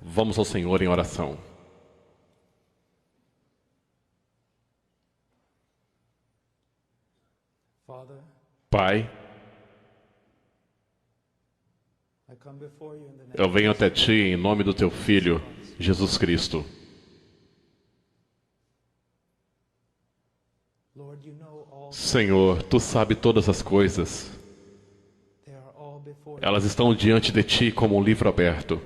Vamos ao Senhor em oração. Pai, eu venho até Ti em nome do Teu Filho, Jesus Cristo. Senhor, Tu sabes todas as coisas. Elas estão diante de Ti como um livro aberto.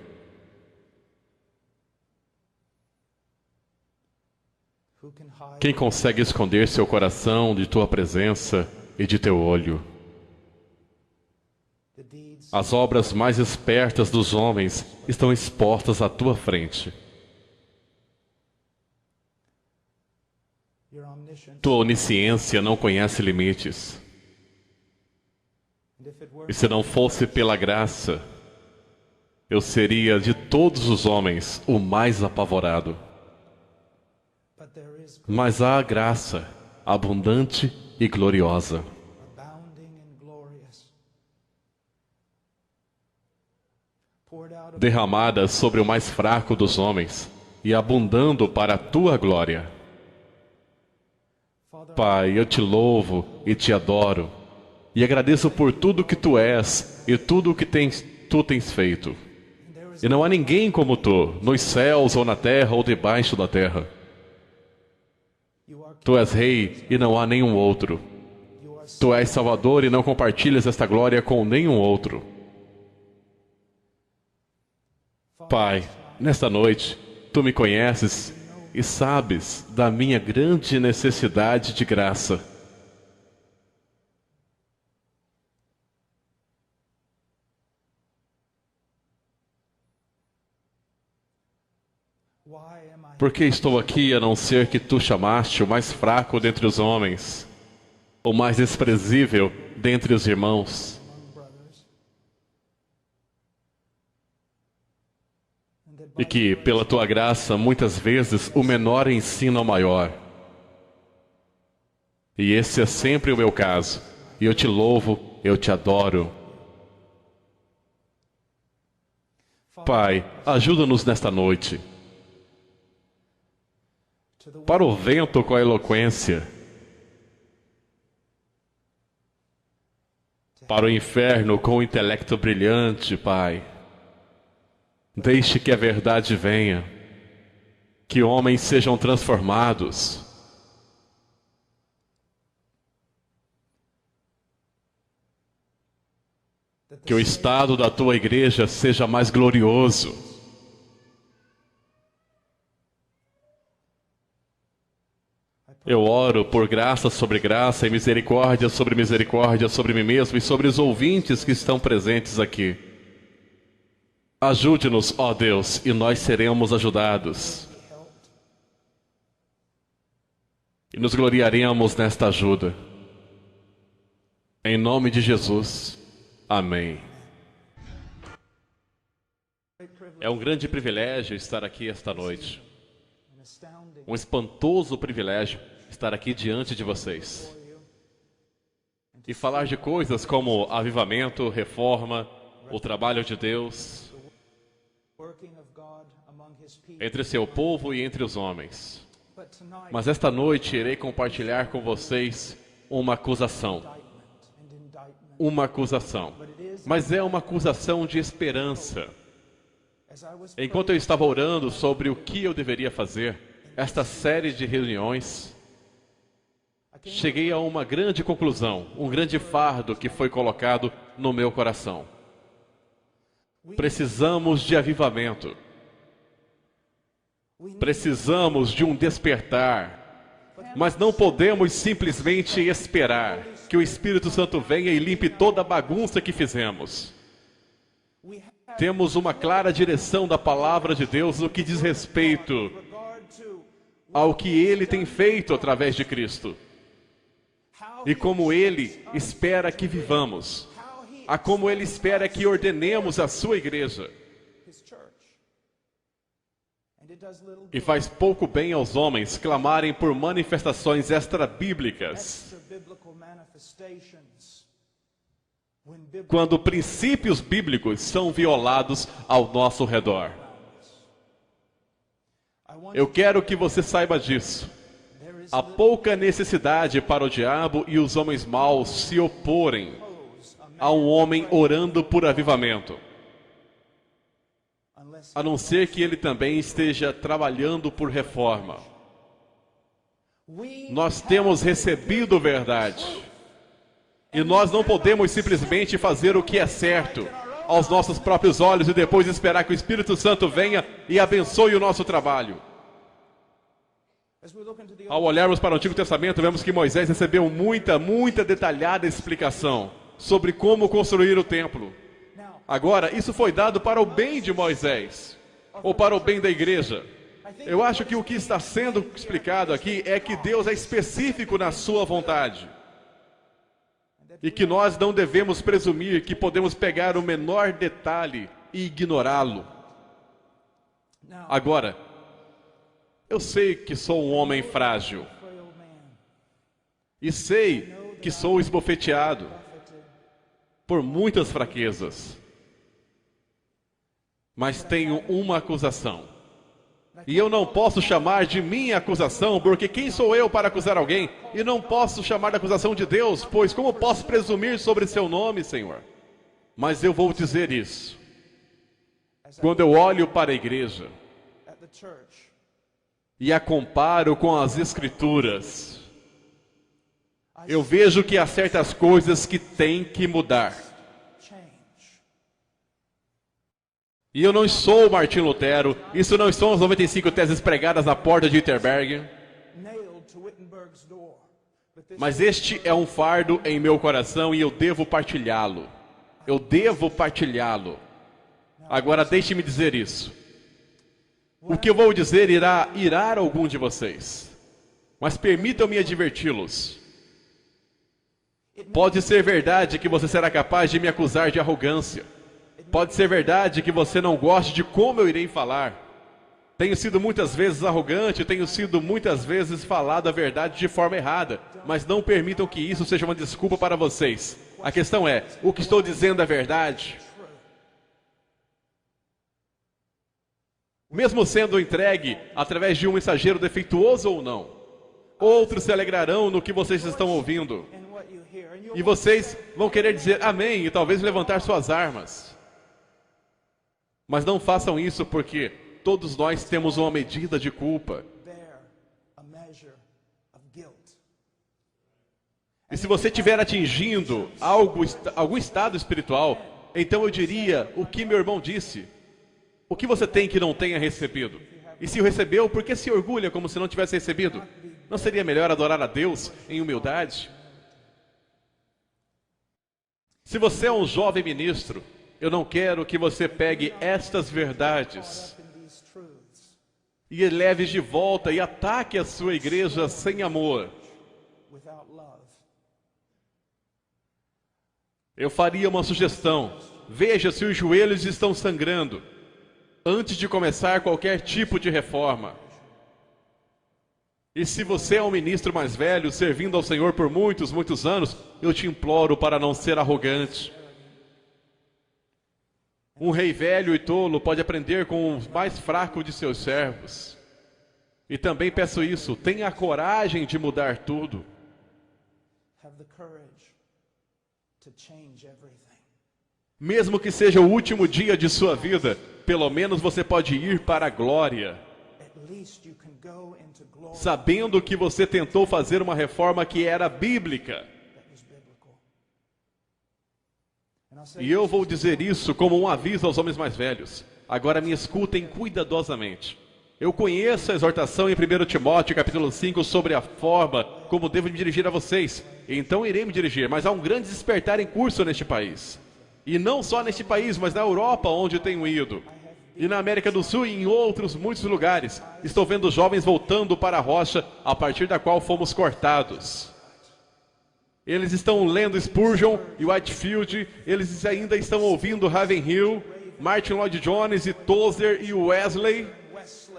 Quem consegue esconder seu coração de Tua presença e de Teu olho? As obras mais espertas dos homens estão expostas à Tua frente. Tua onisciência não conhece limites. E se não fosse pela graça, eu seria de todos os homens o mais apavorado. Mas há a graça abundante e gloriosa, derramada sobre o mais fraco dos homens e abundando para a Tua glória. Pai, eu Te louvo e Te adoro e agradeço por tudo que Tu és e tudo o que Tu tens feito. E não há ninguém como Tu, nos céus ou na terra ou debaixo da terra. Tu és Rei e não há nenhum outro. Tu és Salvador e não compartilhas esta glória com nenhum outro. Pai, nesta noite, Tu me conheces e sabes da minha grande necessidade de graça. Por que estou aqui a não ser que Tu chamaste o mais fraco dentre os homens, o mais desprezível dentre os irmãos? E que, pela Tua graça, muitas vezes o menor ensina o maior. E esse é sempre o meu caso. E eu Te louvo, eu Te adoro. Pai, ajuda-nos nesta noite. Para o vento com a eloquência. Para o inferno com o intelecto brilhante, Pai. Deixe que a verdade venha, que homens sejam transformados. Que o estado da Tua igreja seja mais glorioso. Eu oro por graça sobre graça e misericórdia sobre mim mesmo e sobre os ouvintes que estão presentes aqui. Ajude-nos, ó Deus, e nós seremos ajudados. E nos gloriaremos nesta ajuda. Em nome de Jesus. Amém. É um grande privilégio estar aqui esta noite. Um espantoso privilégio estar aqui diante de vocês. E falar de coisas como avivamento, reforma, o trabalho de Deus entre seu povo e entre os homens. Mas esta noite irei compartilhar com vocês uma acusação. Uma acusação. Mas é uma acusação de esperança. Enquanto eu estava orando sobre o que eu deveria fazer, esta série de reuniões, cheguei a uma grande conclusão, um grande fardo que foi colocado no meu coração. Precisamos de avivamento. Precisamos de um despertar. Mas não podemos simplesmente esperar que o Espírito Santo venha e limpe toda a bagunça que fizemos. Temos uma clara direção da palavra de Deus no que diz respeito ao que Ele tem feito através de Cristo. E como Ele espera que vivamos. A como Ele espera que ordenemos a sua igreja. E faz pouco bem aos homens clamarem por manifestações extra-bíblicas, quando princípios bíblicos são violados ao nosso redor. Eu quero que você saiba disso. Há pouca necessidade para o diabo e os homens maus se oporem a um homem orando por avivamento, a não ser que ele também esteja trabalhando por reforma. Nós temos recebido verdade. E nós não podemos simplesmente fazer o que é certo aos nossos próprios olhos e depois esperar que o Espírito Santo venha e abençoe o nosso trabalho. Ao olharmos para o Antigo Testamento, vemos que Moisés recebeu muita detalhada explicação sobre como construir o templo. Agora, isso foi dado para o bem de Moisés, ou para o bem da igreja. Eu acho que o que está sendo explicado aqui é que Deus é específico na sua vontade. E que nós não devemos presumir que podemos pegar o menor detalhe e ignorá-lo. Agora, eu sei que sou um homem frágil. E sei que sou esbofeteado por muitas fraquezas. Mas tenho uma acusação. E eu não posso chamar de minha acusação, porque quem sou eu para acusar alguém? E não posso chamar de acusação de Deus, pois como posso presumir sobre seu nome, Senhor? Mas eu vou dizer isso. Quando eu olho para a igreja e a comparo com as Escrituras, eu vejo que há certas coisas que têm que mudar. E eu não sou Martim Lutero, isso não são as 95 teses pregadas na porta de Wittenberg. Mas este é um fardo em meu coração e eu devo partilhá-lo. Eu devo partilhá-lo. Agora deixe-me dizer isso. O que eu vou dizer irá irar algum de vocês. Mas permitam-me adverti-los. Pode ser verdade que você será capaz de me acusar de arrogância. Pode ser verdade que você não goste de como eu irei falar. Tenho sido muitas vezes arrogante, tenho sido muitas vezes falado a verdade de forma errada. Mas não permitam que isso seja uma desculpa para vocês. A questão é, o que estou dizendo é verdade? Mesmo sendo entregue através de um mensageiro defeituoso ou não, outros se alegrarão no que vocês estão ouvindo. E vocês vão querer dizer amém e talvez levantar suas armas. Mas não façam isso porque todos nós temos uma medida de culpa. E se você estiver atingindo algum estado espiritual, então eu diria o que meu irmão disse. O que você tem que não tenha recebido? E se o recebeu, por que se orgulha como se não tivesse recebido? Não seria melhor adorar a Deus em humildade? Se você é um jovem ministro, eu não quero que você pegue estas verdades e leve de volta e ataque a sua igreja sem amor. Eu faria uma sugestão. Veja se os joelhos estão sangrando antes de começar qualquer tipo de reforma. E se você é um ministro mais velho, servindo ao Senhor por muitos anos, eu te imploro para não ser arrogante. Um rei velho e tolo pode aprender com o mais fraco de seus servos. E também peço isso, tenha a coragem de mudar tudo. Mesmo que seja o último dia de sua vida, pelo menos você pode ir para a glória, sabendo que você tentou fazer uma reforma que era bíblica. E eu vou dizer isso como um aviso aos homens mais velhos. Agora me escutem cuidadosamente. Eu conheço a exortação em 1 Timóteo capítulo 5 sobre a forma como devo me dirigir a vocês. Então irei me dirigir, mas há um grande despertar em curso neste país. E não só neste país, mas na Europa, onde tenho ido. E na América do Sul e em muitos lugares. Estou vendo jovens voltando para a rocha a partir da qual fomos cortados. Eles estão lendo Spurgeon e Whitefield, eles ainda estão ouvindo Ravenhill, Martin Lloyd Jones e Tozer e Wesley.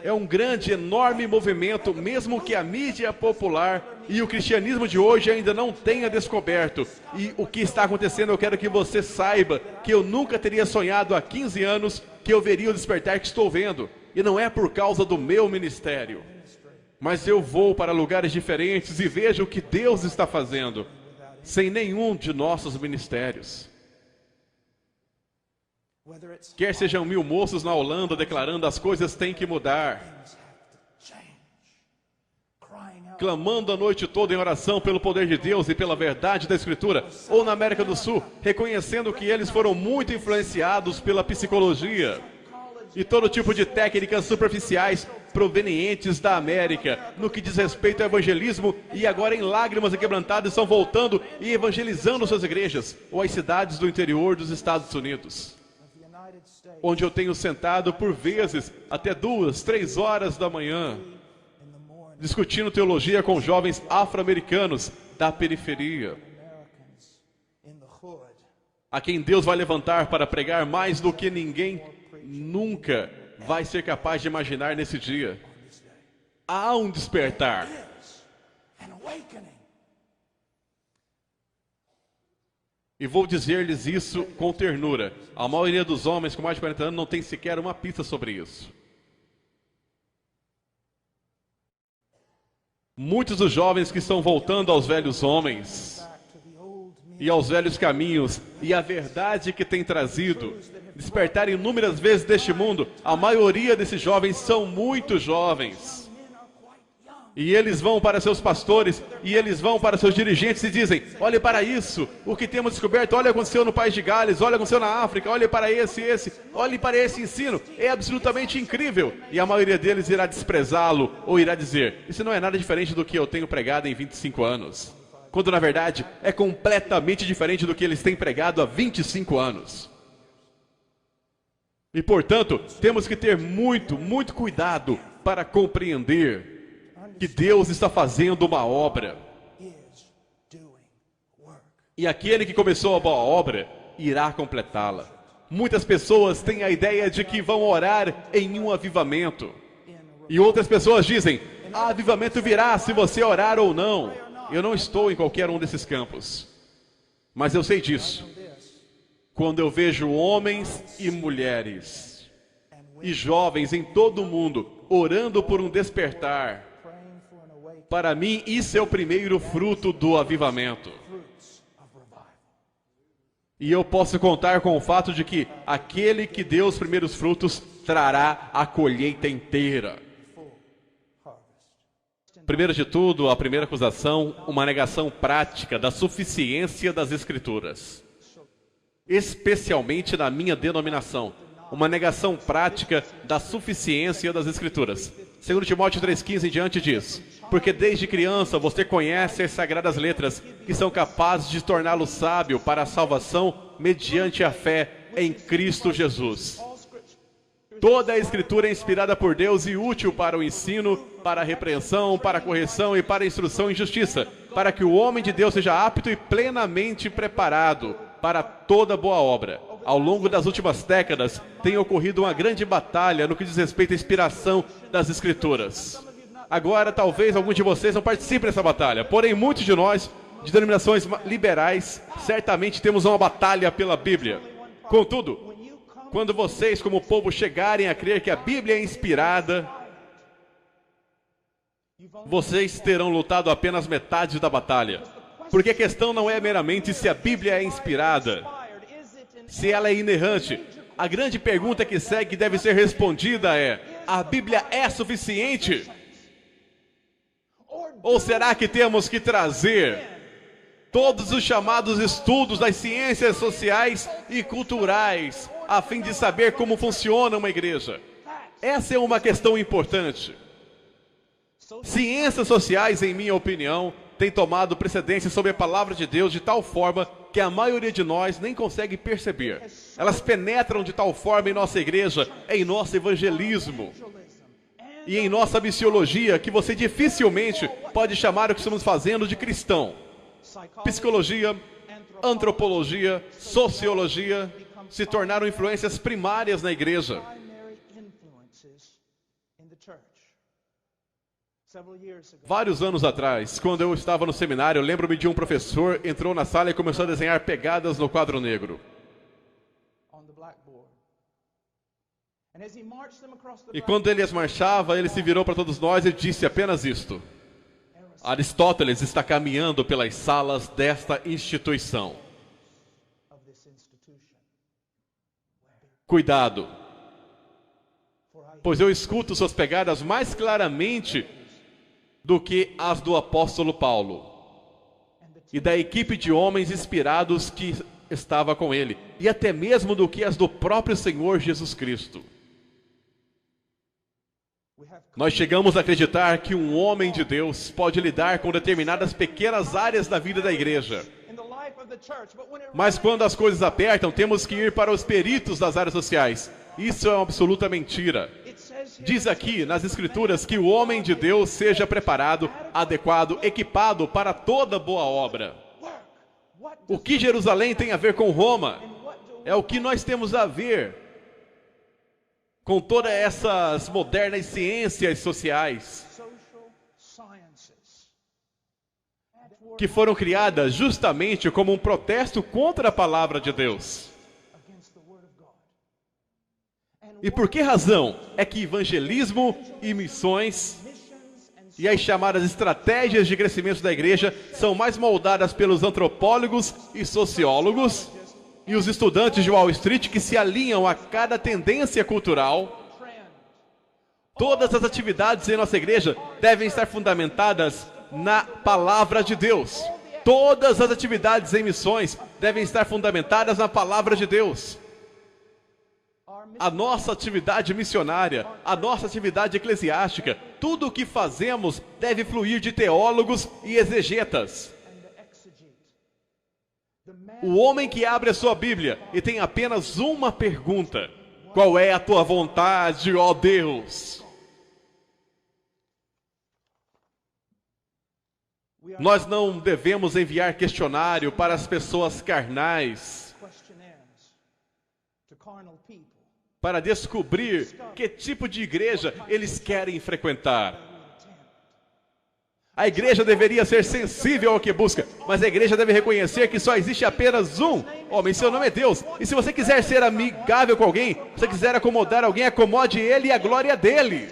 É um grande, enorme movimento, mesmo que a mídia popular e o cristianismo de hoje ainda não tenha descoberto. E o que está acontecendo, eu quero que você saiba que eu nunca teria sonhado há 15 anos que eu veria o despertar que estou vendo. E não é por causa do meu ministério, mas eu vou para lugares diferentes e vejo o que Deus está fazendo, sem nenhum de nossos ministérios. Quer sejam 1000 moços na Holanda declarando as coisas têm que mudar, clamando a noite toda em oração pelo poder de Deus e pela verdade da Escritura, ou na América do Sul, reconhecendo que eles foram muito influenciados pela psicologia e todo tipo de técnicas superficiais provenientes da América, no que diz respeito ao evangelismo, e agora em lágrimas e quebrantadas estão voltando e evangelizando suas igrejas, ou as cidades do interior dos Estados Unidos, onde eu tenho sentado por vezes até 2, 3 horas da manhã, discutindo teologia com jovens afro-americanos da periferia, a quem Deus vai levantar para pregar mais do que ninguém nunca vai ser capaz de imaginar nesse dia. Há um despertar. E vou dizer-lhes isso com ternura. A maioria dos homens com mais de 40 anos não tem sequer uma pista sobre isso. Muitos dos jovens que estão voltando aos velhos homens e aos velhos caminhos e a verdade que tem trazido, despertar inúmeras vezes deste mundo, a maioria desses jovens são muito jovens. E eles vão para seus pastores, e eles vão para seus dirigentes e dizem: olhe para isso, o que temos descoberto, olha o que aconteceu no país de Gales, olha o que aconteceu na África, olhe para olhe para esse ensino, é absolutamente incrível. E a maioria deles irá desprezá-lo, ou irá dizer: isso não é nada diferente do que eu tenho pregado em 25 anos. Quando na verdade é completamente diferente do que eles têm pregado há 25 anos. E portanto, temos que ter muito cuidado para compreender que Deus está fazendo uma obra. E aquele que começou a boa obra irá completá-la. Muitas pessoas têm a ideia de que vão orar em um avivamento. E outras pessoas dizem: avivamento virá se você orar ou não. Eu não estou em qualquer um desses campos. Mas eu sei disso. Quando eu vejo homens e mulheres e jovens em todo o mundo orando por um despertar, para mim isso é o primeiro fruto do avivamento. E eu posso contar com o fato de que aquele que deu os primeiros frutos trará a colheita inteira. Primeiro de tudo, a primeira acusação, uma negação prática da suficiência das Escrituras. Especialmente na minha denominação, uma negação prática da suficiência das Escrituras. 2 Timóteo 3,15 em diante diz: porque desde criança você conhece as sagradas letras, que são capazes de torná-lo sábio para a salvação mediante a fé em Cristo Jesus. Toda a Escritura é inspirada por Deus e útil para o ensino, para a repreensão, para a correção e para a instrução em justiça, para que o homem de Deus seja apto e plenamente preparado para toda boa obra. Ao longo das últimas décadas, tem ocorrido uma grande batalha no que diz respeito à inspiração das Escrituras. Agora, talvez alguns de vocês não participem dessa batalha, porém, muitos de nós, de denominações liberais, certamente temos uma batalha pela Bíblia. Contudo, quando vocês, como povo, chegarem a crer que a Bíblia é inspirada, vocês terão lutado apenas metade da batalha. Porque a questão não é meramente se a Bíblia é inspirada, se ela é inerrante. A grande pergunta que segue deve ser respondida é: a Bíblia é suficiente? Ou será que temos que trazer todos os chamados estudos das ciências sociais e culturais a fim de saber como funciona uma igreja? Essa é uma questão importante. Ciências sociais, em minha opinião, têm tomado precedência sobre a palavra de Deus de tal forma que a maioria de nós nem consegue perceber. Elas penetram de tal forma em nossa igreja, em nosso evangelismo e em nossa missiologia, que você dificilmente pode chamar o que estamos fazendo de cristão. Psicologia, antropologia, sociologia se tornaram influências primárias na igreja. Vários anos atrás, quando eu estava no seminário, eu lembro-me de um professor entrou na sala e começou a desenhar pegadas no quadro negro. E quando ele as marchava, ele se virou para todos nós e disse apenas isto: Aristóteles está caminhando pelas salas desta instituição. Cuidado, pois eu escuto suas pegadas mais claramente do que as do apóstolo Paulo e da equipe de homens inspirados que estava com ele, e até mesmo do que as do próprio Senhor Jesus Cristo. Nós chegamos a acreditar que um homem de Deus pode lidar com determinadas pequenas áreas da vida da igreja. Mas quando as coisas apertam, temos que ir para os peritos das áreas sociais. Isso é uma absoluta mentira. Diz aqui nas Escrituras que o homem de Deus seja preparado, adequado, equipado para toda boa obra. O que Jerusalém tem a ver com Roma? É o que nós temos a ver com todas essas modernas ciências sociais que foram criadas justamente como um protesto contra a palavra de Deus. E por que razão é que evangelismo e missões e as chamadas estratégias de crescimento da igreja são mais moldadas pelos antropólogos e sociólogos e os estudantes de Wall Street que se alinham a cada tendência cultural? Todas as atividades em nossa igreja devem estar fundamentadas na palavra de Deus. Todas as atividades em missões devem estar fundamentadas na palavra de Deus. A nossa atividade missionária, a nossa atividade eclesiástica, tudo o que fazemos deve fluir de teólogos e exegetas. O homem que abre a sua Bíblia e tem apenas uma pergunta: qual é a tua vontade, ó Deus? Nós não devemos enviar questionário para as pessoas carnais para descobrir que tipo de igreja eles querem frequentar. A igreja deveria ser sensível ao que busca, mas a igreja deve reconhecer que só existe apenas um homem, seu nome é Deus. E se você quiser ser amigável com alguém, se você quiser acomodar alguém, acomode ele e a glória dele.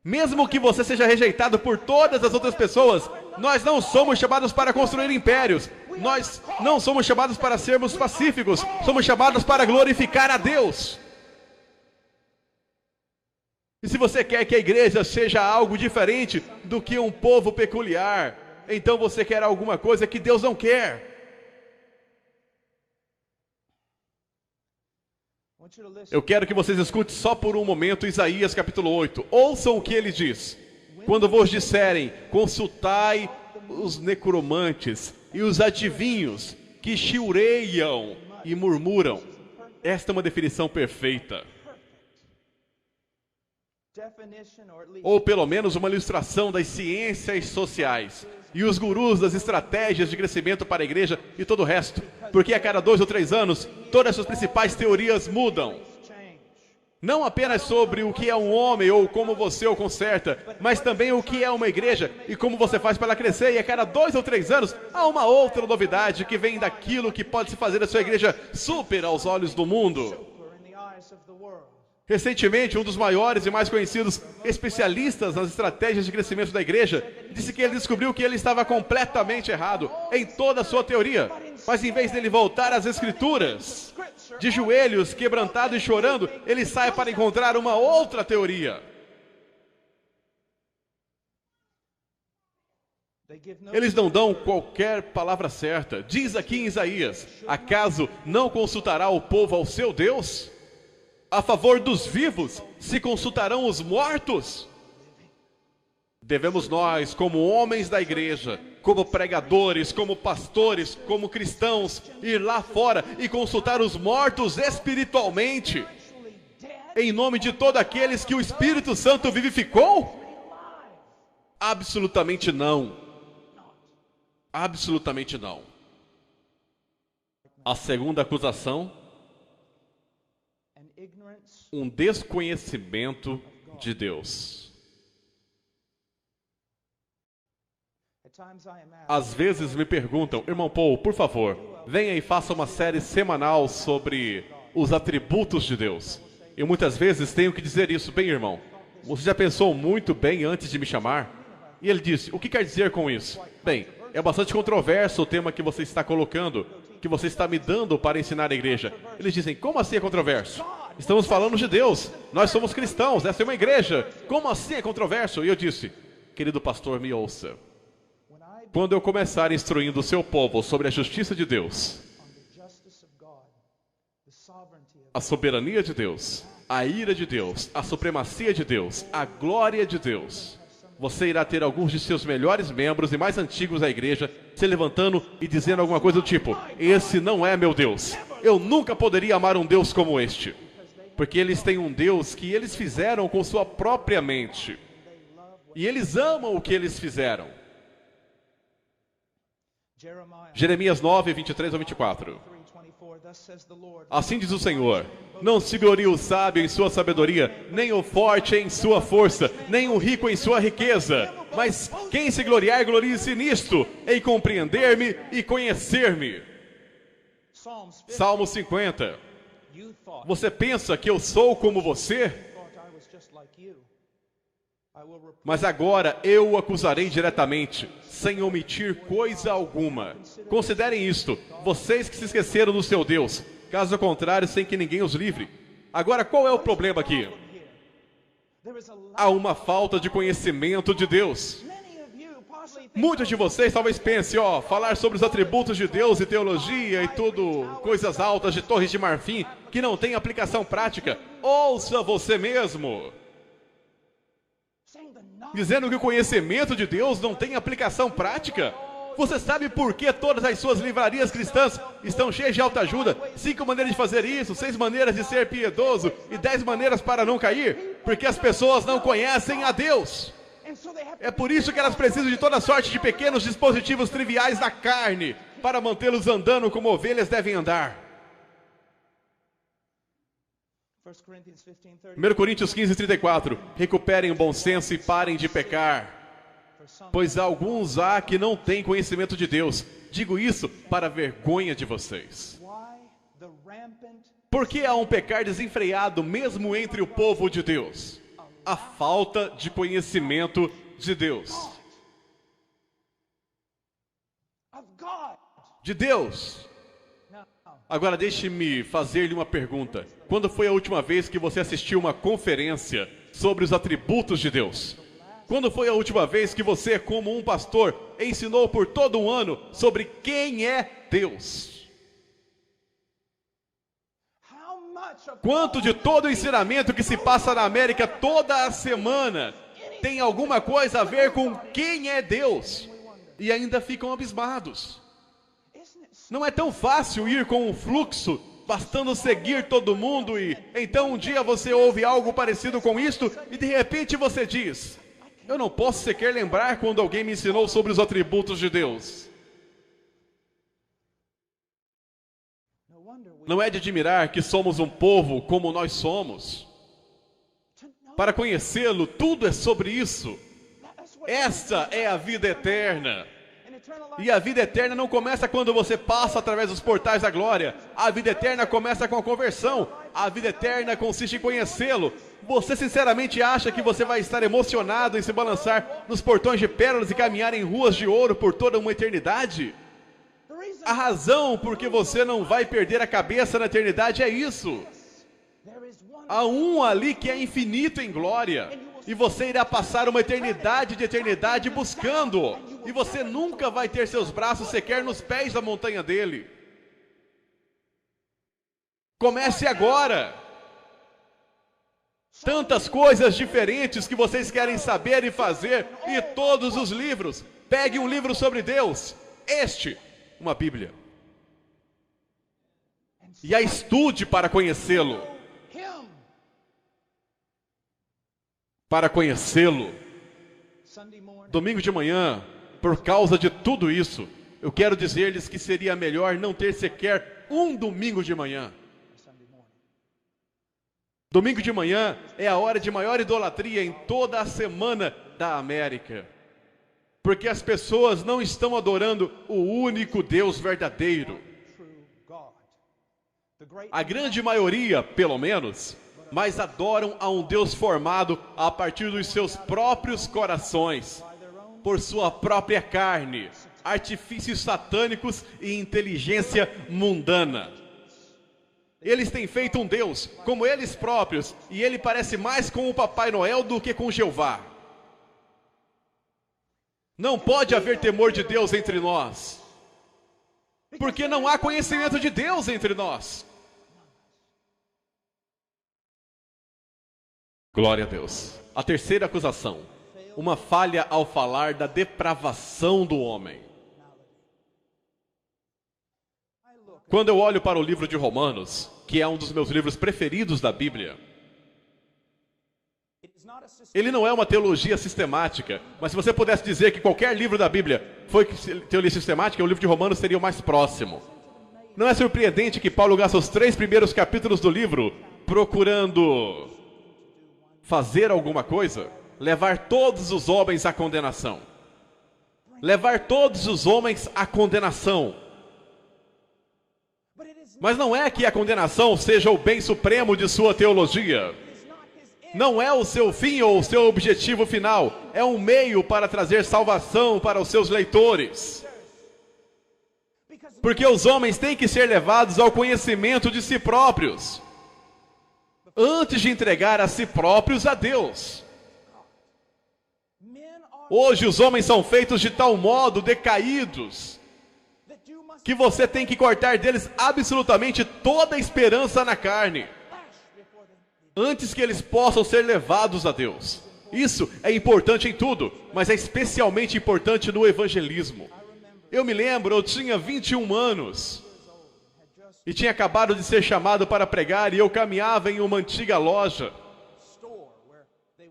Mesmo que você seja rejeitado por todas as outras pessoas, nós não somos chamados para construir impérios. Nós não somos chamados para sermos pacíficos. Somos chamados para glorificar a Deus. E se você quer que a igreja seja algo diferente do que um povo peculiar, então você quer alguma coisa que Deus não quer. Eu quero que vocês escutem só por um momento Isaías capítulo 8. Ouçam o que ele diz. Quando vos disserem, consultai os necromantes e os adivinhos que chiureiam e murmuram. Esta é uma definição perfeita. Ou pelo menos uma ilustração das ciências sociais e os gurus das estratégias de crescimento para a igreja e todo o resto, porque a cada 2 ou 3 anos todas as suas principais teorias mudam. Não apenas sobre o que é um homem ou como você o conserta, mas também o que é uma igreja e como você faz para ela crescer. E a cada 2 ou 3 anos há uma outra novidade que vem daquilo que pode se fazer da sua igreja super aos olhos do mundo. Recentemente, um dos maiores e mais conhecidos especialistas nas estratégias de crescimento da igreja disse que ele descobriu que ele estava completamente errado em toda a sua teoria. Mas em vez dele voltar às escrituras, de joelhos, quebrantado e chorando, ele sai para encontrar uma outra teoria. Eles não dão qualquer palavra certa. Diz aqui em Isaías: acaso não consultará o povo ao seu Deus? A favor dos vivos se consultarão os mortos? Devemos nós, como homens da igreja, como pregadores, como pastores, como cristãos, ir lá fora e consultar os mortos espiritualmente, em nome de todos aqueles que o Espírito Santo vivificou? Absolutamente não. Absolutamente não. A segunda acusação: um desconhecimento de Deus. Às vezes me perguntam: irmão Paul, por favor, venha e faça uma série semanal sobre os atributos de Deus. Eu muitas vezes tenho que dizer isso. Bem, irmão, você já pensou muito bem antes de me chamar? E ele disse, o que quer dizer com isso? Bem, é bastante controverso o tema que você está colocando, que você está me dando para ensinar a igreja. Eles dizem, como assim é controverso? Estamos falando de Deus, nós somos cristãos, essa é uma igreja. Como assim é controverso? E eu disse, querido pastor, me ouça. Quando eu começar instruindo o seu povo sobre a justiça de Deus, a soberania de Deus, a ira de Deus, a supremacia de Deus, a glória de Deus, você irá ter alguns de seus melhores membros e mais antigos da igreja se levantando e dizendo alguma coisa do tipo, esse não é meu Deus, eu nunca poderia amar um Deus como este, porque eles têm um Deus que eles fizeram com sua própria mente, e eles amam o que eles fizeram. Jeremias 9, 23 ao 24. Assim diz o Senhor, não se glorie o sábio em sua sabedoria, nem o forte em sua força, nem o rico em sua riqueza, mas quem se gloriar, glorie-se nisto, em compreender-me e conhecer-me. Salmo 50. Você pensa que eu sou como você? Mas agora eu o acusarei diretamente, sem omitir coisa alguma. Considerem isto, vocês que se esqueceram do seu Deus, caso contrário, sem que ninguém os livre. Agora, qual é o problema aqui? Há uma falta de conhecimento de Deus. Muitos de vocês talvez pensem, falar sobre os atributos de Deus e teologia e tudo, coisas altas de torres de marfim, que não tem aplicação prática. Ouça você mesmo. Dizendo que o conhecimento de Deus não tem aplicação prática. Você sabe por que todas as suas livrarias cristãs estão cheias de autoajuda? 5 maneiras de fazer isso, 6 maneiras de ser piedoso e 10 maneiras para não cair? Porque as pessoas não conhecem a Deus. É por isso que elas precisam de toda sorte de pequenos dispositivos triviais da carne para mantê-los andando como ovelhas devem andar. 1 Coríntios 15, 34. Recuperem o bom senso e parem de pecar, pois alguns há que não têm conhecimento de Deus. Digo isso para a vergonha de vocês. Por que há um pecar desenfreado mesmo entre o povo de Deus? A falta de conhecimento de Deus. De Deus. Agora deixe-me fazer-lhe uma pergunta. Quando foi a última vez que você assistiu uma conferência sobre os atributos de Deus? Quando foi a última vez que você, como um pastor, ensinou por todo um ano sobre quem é Deus? Quanto de todo o ensinamento que se passa na América toda a semana tem alguma coisa a ver com quem é Deus? E ainda ficam abismados. Não é tão fácil ir com o fluxo, bastando seguir todo mundo e então um dia você ouve algo parecido com isto e de repente você diz, eu não posso sequer lembrar quando alguém me ensinou sobre os atributos de Deus. Não é de admirar que somos um povo como nós somos. Para conhecê-lo, tudo é sobre isso. Esta é a vida eterna. E a vida eterna não começa quando você passa através dos portais da glória. A vida eterna começa com a conversão. A vida eterna consiste em conhecê-lo. Você sinceramente acha que você vai estar emocionado em se balançar nos portões de pérolas e caminhar em ruas de ouro por toda uma eternidade? A razão por que você não vai perder a cabeça na eternidade é isso. Há um ali que é infinito em glória. E você irá passar uma eternidade de eternidade buscando-o. E você nunca vai ter seus braços sequer nos pés da montanha dele. Comece agora. Tantas coisas diferentes que vocês querem saber e fazer. E todos os livros. Pegue um livro sobre Deus. Uma Bíblia. E a estude para conhecê-lo. Para conhecê-lo. Domingo de manhã, por causa de tudo isso, eu quero dizer-lhes que seria melhor não ter sequer um domingo de manhã. Domingo de manhã é a hora de maior idolatria em toda a semana da América. Porque as pessoas não estão adorando o único Deus verdadeiro. A grande maioria, pelo menos, mas adoram a um Deus formado a partir dos seus próprios corações, por sua própria carne, artifícios satânicos e inteligência mundana. Eles têm feito um Deus como eles próprios, e ele parece mais com o Papai Noel do que com Jeová. Não pode haver temor de Deus entre nós, porque não há conhecimento de Deus entre nós. Glória a Deus. A terceira acusação: uma falha ao falar da depravação do homem. Quando eu olho para o livro de Romanos, que é um dos meus livros preferidos da Bíblia, ele não é uma teologia sistemática, mas se você pudesse dizer que qualquer livro da Bíblia foi teologia sistemática, o livro de Romanos seria o mais próximo. Não é surpreendente que Paulo gasta os 3 primeiros capítulos do livro procurando fazer alguma coisa? Levar todos os homens à condenação. Levar todos os homens à condenação. Mas não é que a condenação seja o bem supremo de sua teologia. Não é o seu fim ou o seu objetivo final. É um meio para trazer salvação para os seus leitores. Porque os homens têm que ser levados ao conhecimento de si próprios, antes de entregar a si próprios a Deus. Hoje os homens são feitos de tal modo decaídos, que você tem que cortar deles absolutamente toda a esperança na carne, antes que eles possam ser levados a Deus. Isso é importante em tudo, mas é especialmente importante no evangelismo. Eu me lembro, eu tinha 21 anos, e tinha acabado de ser chamado para pregar, e eu caminhava em uma antiga loja,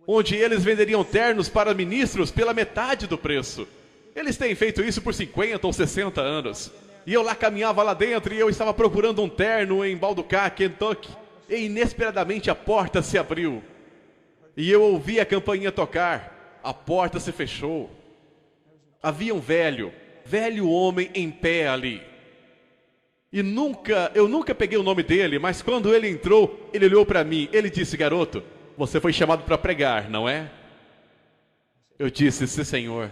onde eles venderiam ternos para ministros pela metade do preço. Eles têm feito isso por 50 ou 60 anos. E eu lá caminhava lá dentro, e eu estava procurando um terno em Balducá, Kentucky. E inesperadamente a porta se abriu. E eu ouvi a campainha tocar. A porta se fechou. Havia um velho homem em pé ali. E eu nunca peguei o nome dele, mas quando ele entrou, ele olhou para mim. Ele disse: garoto, você foi chamado para pregar, não é? Eu disse: sim, senhor.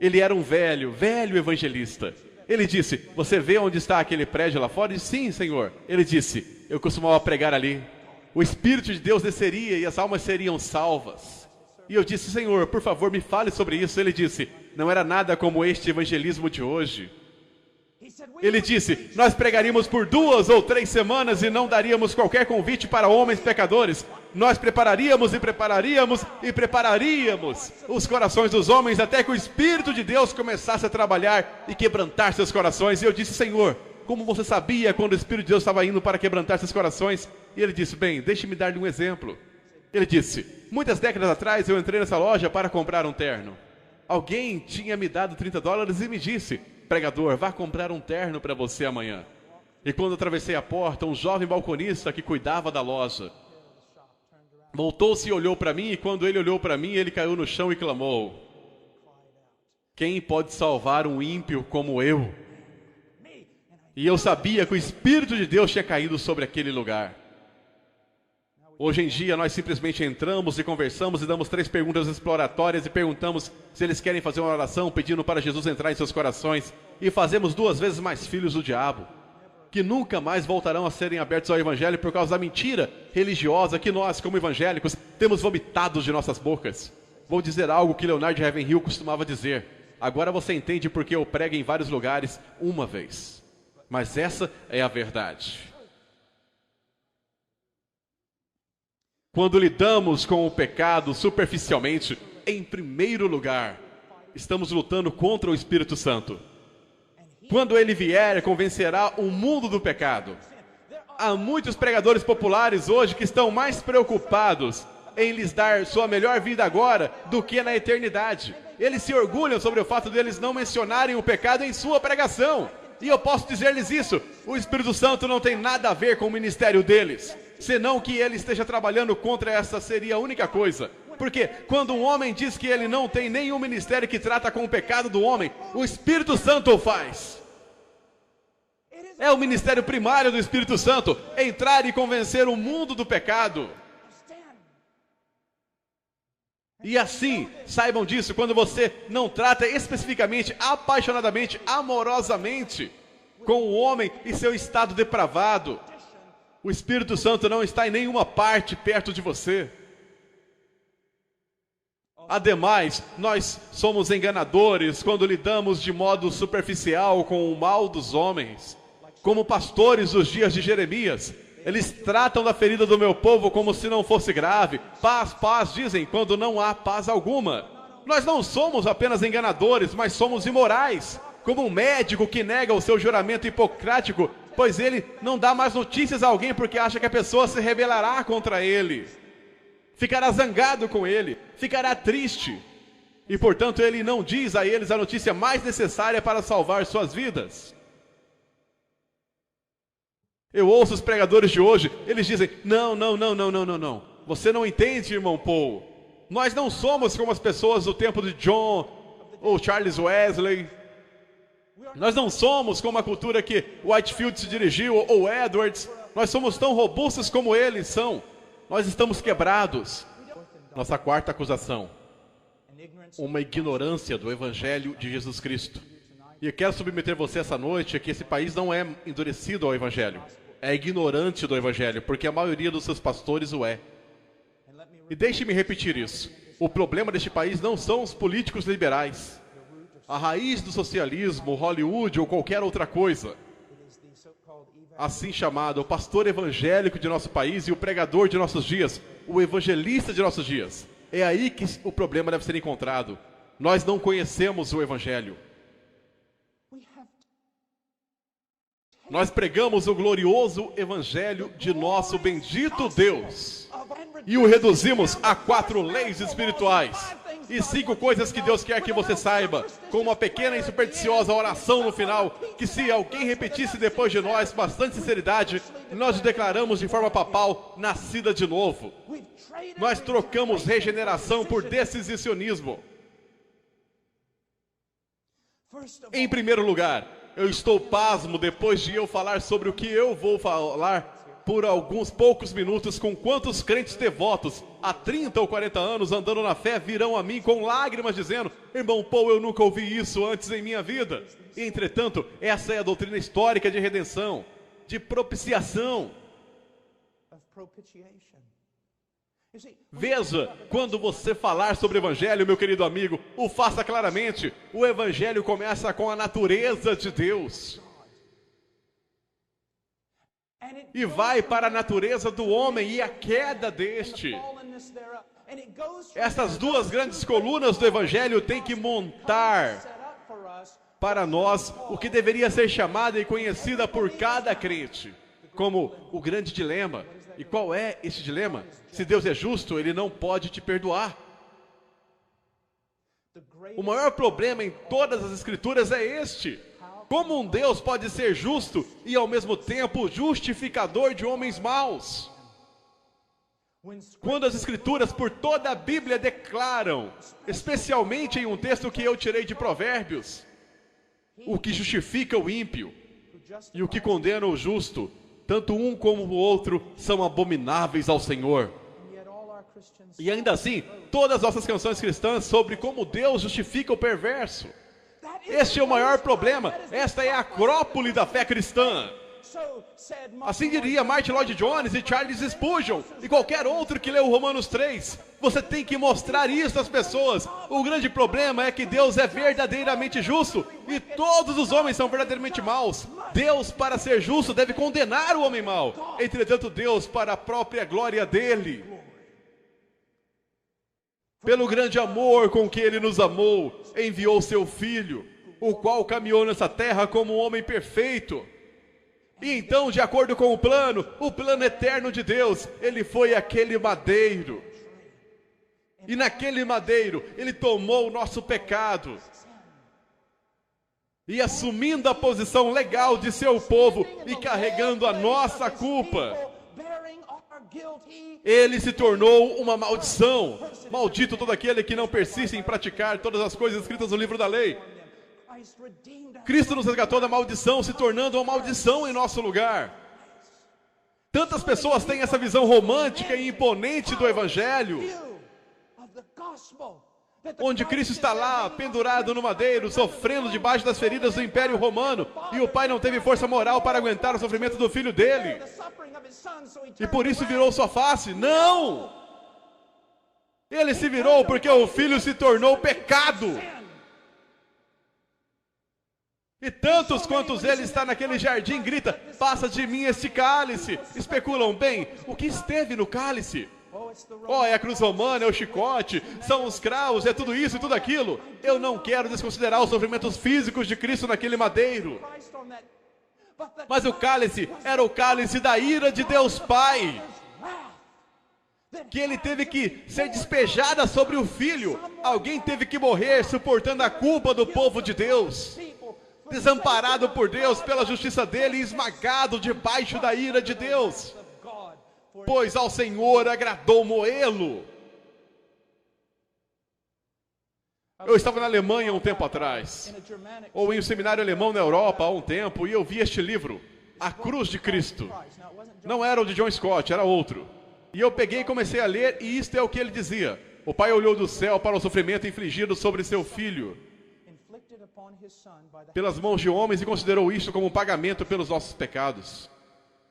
Ele era um velho evangelista. Ele disse: você vê onde está aquele prédio lá fora? Eu disse: sim, senhor. Ele disse: eu costumava pregar ali. O Espírito de Deus desceria e as almas seriam salvas. E eu disse: senhor, por favor, me fale sobre isso. Ele disse: não era nada como este evangelismo de hoje. Ele disse: nós pregaríamos por 2 ou 3 semanas e não daríamos qualquer convite para homens pecadores. Nós prepararíamos os corações dos homens até que o Espírito de Deus começasse a trabalhar e quebrantar seus corações. E eu disse: senhor, como você sabia quando o Espírito de Deus estava indo para quebrantar seus corações? E ele disse: bem, deixe-me dar-lhe um exemplo. Ele disse: muitas décadas atrás eu entrei nessa loja para comprar um terno. Alguém tinha me dado $30 e me disse: pregador, vá comprar um terno para você amanhã. E quando eu atravessei a porta, um jovem balconista que cuidava da loja voltou-se e olhou para mim, e quando ele olhou para mim, ele caiu no chão e clamou: quem pode salvar um ímpio como eu? E eu sabia que o Espírito de Deus tinha caído sobre aquele lugar. Hoje em dia nós simplesmente entramos e conversamos e damos 3 perguntas exploratórias e perguntamos se eles querem fazer uma oração pedindo para Jesus entrar em seus corações, e fazemos 2 vezes mais filhos do diabo, que nunca mais voltarão a serem abertos ao Evangelho por causa da mentira religiosa que nós, como evangélicos, temos vomitado de nossas bocas. Vou dizer algo que Leonard Ravenhill costumava dizer: agora você entende porque eu prego em vários lugares uma vez, mas essa é a verdade. Quando lidamos com o pecado superficialmente, em primeiro lugar, estamos lutando contra o Espírito Santo. Quando ele vier, convencerá o mundo do pecado. Há muitos pregadores populares hoje que estão mais preocupados em lhes dar sua melhor vida agora do que na eternidade. Eles se orgulham sobre o fato de eles não mencionarem o pecado em sua pregação. E eu posso dizer-lhes isso: o Espírito Santo não tem nada a ver com o ministério deles, senão que ele esteja trabalhando contra essa seria a única coisa. Porque quando um homem diz que ele não tem nenhum ministério que trata com o pecado do homem, o Espírito Santo o faz. É o ministério primário do Espírito Santo, entrar e convencer o mundo do pecado. E assim, saibam disso, quando você não trata especificamente, apaixonadamente, amorosamente com o homem e seu estado depravado, o Espírito Santo não está em nenhuma parte perto de você. Ademais, nós somos enganadores quando lidamos de modo superficial com o mal dos homens. Como pastores dos dias de Jeremias, eles tratam da ferida do meu povo como se não fosse grave. Paz, paz, dizem, quando não há paz alguma. Nós não somos apenas enganadores, mas somos imorais. Como um médico que nega o seu juramento hipocrático, pois ele não dá mais notícias a alguém porque acha que a pessoa se rebelará contra ele. Ficará zangado com ele, ficará triste. E portanto ele não diz a eles a notícia mais necessária para salvar suas vidas. Eu ouço os pregadores de hoje, eles dizem, não. Você não entende, irmão Paul. Nós não somos como as pessoas do tempo de John ou Charles Wesley. Nós não somos como a cultura que Whitefield se dirigiu ou Edwards. Nós somos tão robustos como eles são. Nós estamos quebrados. Nossa quarta acusação. Uma ignorância do Evangelho de Jesus Cristo. E eu quero submeter você essa noite a que esse país não é endurecido ao Evangelho. É ignorante do Evangelho, porque a maioria dos seus pastores o é. E deixe-me repetir isso. O problema deste país não são os políticos liberais. A raiz do socialismo, Hollywood ou qualquer outra coisa. Assim chamado, o pastor evangélico de nosso país e o pregador de nossos dias, o evangelista de nossos dias. É aí que o problema deve ser encontrado. Nós não conhecemos o Evangelho. Nós pregamos o glorioso Evangelho de nosso bendito Deus e o reduzimos a 4 leis espirituais e 5 coisas que Deus quer que você saiba, com uma pequena e supersticiosa oração no final, que se alguém repetisse depois de nós com bastante sinceridade, nós declaramos de forma papal, nascida de novo. Nós trocamos regeneração por decisionismo. Em primeiro lugar, eu estou pasmo depois de eu falar sobre o que eu vou falar por alguns poucos minutos com quantos crentes devotos há 30 ou 40 anos andando na fé virão a mim com lágrimas dizendo, irmão Paul, eu nunca ouvi isso antes em minha vida. Entretanto, essa é a doutrina histórica de redenção, de propiciação. Veja, quando você falar sobre o Evangelho, meu querido amigo, o faça claramente. O Evangelho começa com a natureza de Deus. E vai para a natureza do homem e a queda deste. Essas 2 grandes colunas do Evangelho têm que montar para nós o que deveria ser chamada e conhecida por cada crente como o grande dilema. E qual é esse dilema? Se Deus é justo, Ele não pode te perdoar. O maior problema em todas as Escrituras é este. Como um Deus pode ser justo e ao mesmo tempo justificador de homens maus? Quando as Escrituras por toda a Bíblia declaram, especialmente em um texto que eu tirei de Provérbios, o que justifica o ímpio e o que condena o justo, tanto um como o outro são abomináveis ao Senhor. E ainda assim, todas as nossas canções cristãs sobre como Deus justifica o perverso. Este é o maior problema. Esta é a acrópole da fé cristã. Assim diria Martin Lloyd Jones e Charles Spurgeon e qualquer outro que leu Romanos 3. Você tem que mostrar isso às pessoas. O grande problema é que Deus é verdadeiramente justo e todos os homens são verdadeiramente maus. Deus, para ser justo, deve condenar o homem mau. Entretanto, Deus, para a própria glória dele, pelo grande amor com que Ele nos amou, enviou seu Filho, o qual caminhou nessa terra como um homem perfeito. E então, de acordo com o plano eterno de Deus, Ele foi aquele madeiro. E naquele madeiro, Ele tomou o nosso pecado. E assumindo a posição legal de seu povo e carregando a nossa culpa, Ele se tornou uma maldição. Maldito todo aquele que não persiste em praticar todas as coisas escritas no livro da lei. Cristo nos resgatou da maldição, se tornando uma maldição em nosso lugar. Tantas pessoas têm essa visão romântica e imponente do Evangelho, onde Cristo está lá, pendurado no madeiro, sofrendo debaixo das feridas do Império Romano, e o Pai não teve força moral para aguentar o sofrimento do Filho dele, e por isso virou sua face. Não! Ele se virou porque o Filho se tornou pecado. E tantos quantos ele está naquele jardim, grita, passa de mim este cálice. Especulam, bem, o que esteve no cálice? Oh, é a cruz romana, é o chicote, são os cravos, é tudo isso e tudo aquilo. Eu não quero desconsiderar os sofrimentos físicos de Cristo naquele madeiro. Mas o cálice era o cálice da ira de Deus Pai, que ele teve que ser despejada sobre o Filho. Alguém teve que morrer suportando a culpa do povo de Deus, desamparado por Deus pela justiça dele e esmagado debaixo da ira de Deus, pois ao Senhor agradou moê-lo. Eu estava na Alemanha um tempo atrás, ou em um seminário alemão na Europa há um tempo, e eu vi este livro, A Cruz de Cristo. Não era o de John Scott, era outro. E eu peguei e comecei a ler, e isto é o que ele dizia. O Pai olhou do céu para o sofrimento infligido sobre seu Filho pelas mãos de homens e considerou isto como um pagamento pelos nossos pecados.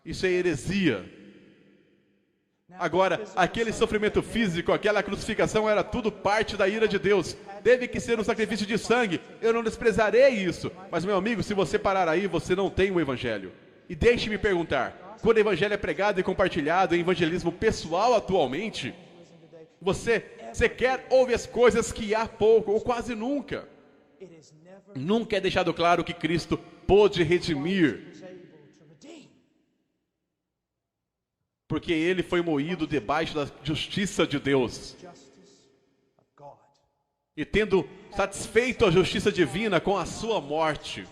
Isso é heresia. Agora, aquele sofrimento físico, aquela crucificação era tudo parte da ira de Deus. Teve que ser um sacrifício de sangue. Eu não desprezarei isso. Mas, meu amigo, se você parar aí, você não tem o Evangelho. E deixe-me perguntar, quando o Evangelho é pregado e compartilhado em evangelismo pessoal atualmente, você sequer ouve as coisas que há pouco ou quase nunca. Nunca é deixado claro que Cristo pôde redimir, porque ele foi moído debaixo da justiça de Deus. E tendo satisfeito a justiça divina com a sua morte,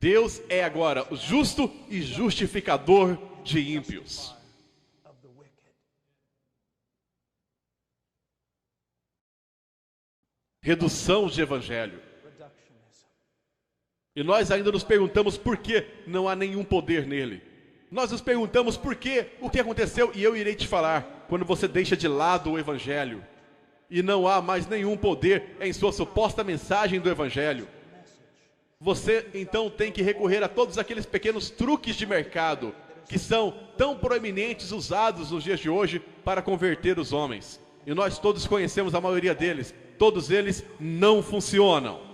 Deus é agora o justo e justificador de ímpios. Redução de evangelho. E nós ainda nos perguntamos por que não há nenhum poder nele. Nós nos perguntamos por que, o que aconteceu, e eu irei te falar, quando você deixa de lado o evangelho, e não há mais nenhum poder em sua suposta mensagem do evangelho, você então tem que recorrer a todos aqueles pequenos truques de mercado, que são tão proeminentes usados nos dias de hoje para converter os homens. E nós todos conhecemos a maioria deles. Todos eles não funcionam.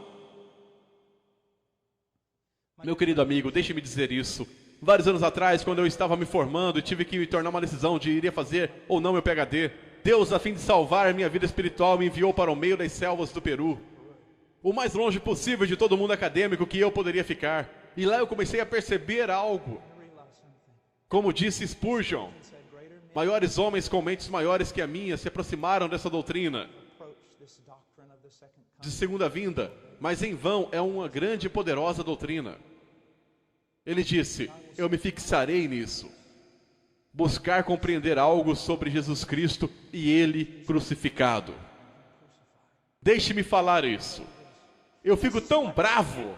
Meu querido amigo, deixe-me dizer isso. Vários anos atrás, quando eu estava me formando e tive que me tornar uma decisão de iria fazer ou não meu PhD, Deus, a fim de salvar a minha vida espiritual, me enviou para o meio das selvas do Peru, o mais longe possível de todo mundo acadêmico que eu poderia ficar. E lá eu comecei a perceber algo. Como disse Spurgeon, maiores homens com mentes maiores que a minha se aproximaram dessa doutrina de segunda vinda, mas em vão, é uma grande e poderosa doutrina. Ele disse, eu me fixarei nisso. Buscar compreender algo sobre Jesus Cristo e Ele crucificado. Deixe-me falar isso. Eu fico tão bravo.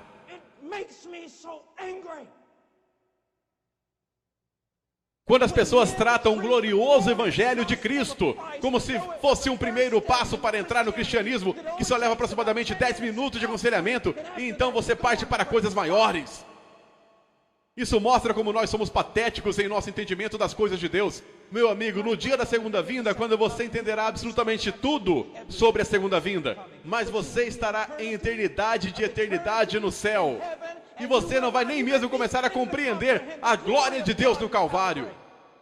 Quando as pessoas tratam o glorioso evangelho de Cristo como se fosse um primeiro passo para entrar no cristianismo, que só leva aproximadamente 10 minutos de aconselhamento, e então você parte para coisas maiores. Isso mostra como nós somos patéticos em nosso entendimento das coisas de Deus. Meu amigo, no dia da segunda vinda, quando você entenderá absolutamente tudo sobre a segunda vinda, mas você estará em eternidade de eternidade no céu. E você não vai nem mesmo começar a compreender a glória de Deus no Calvário.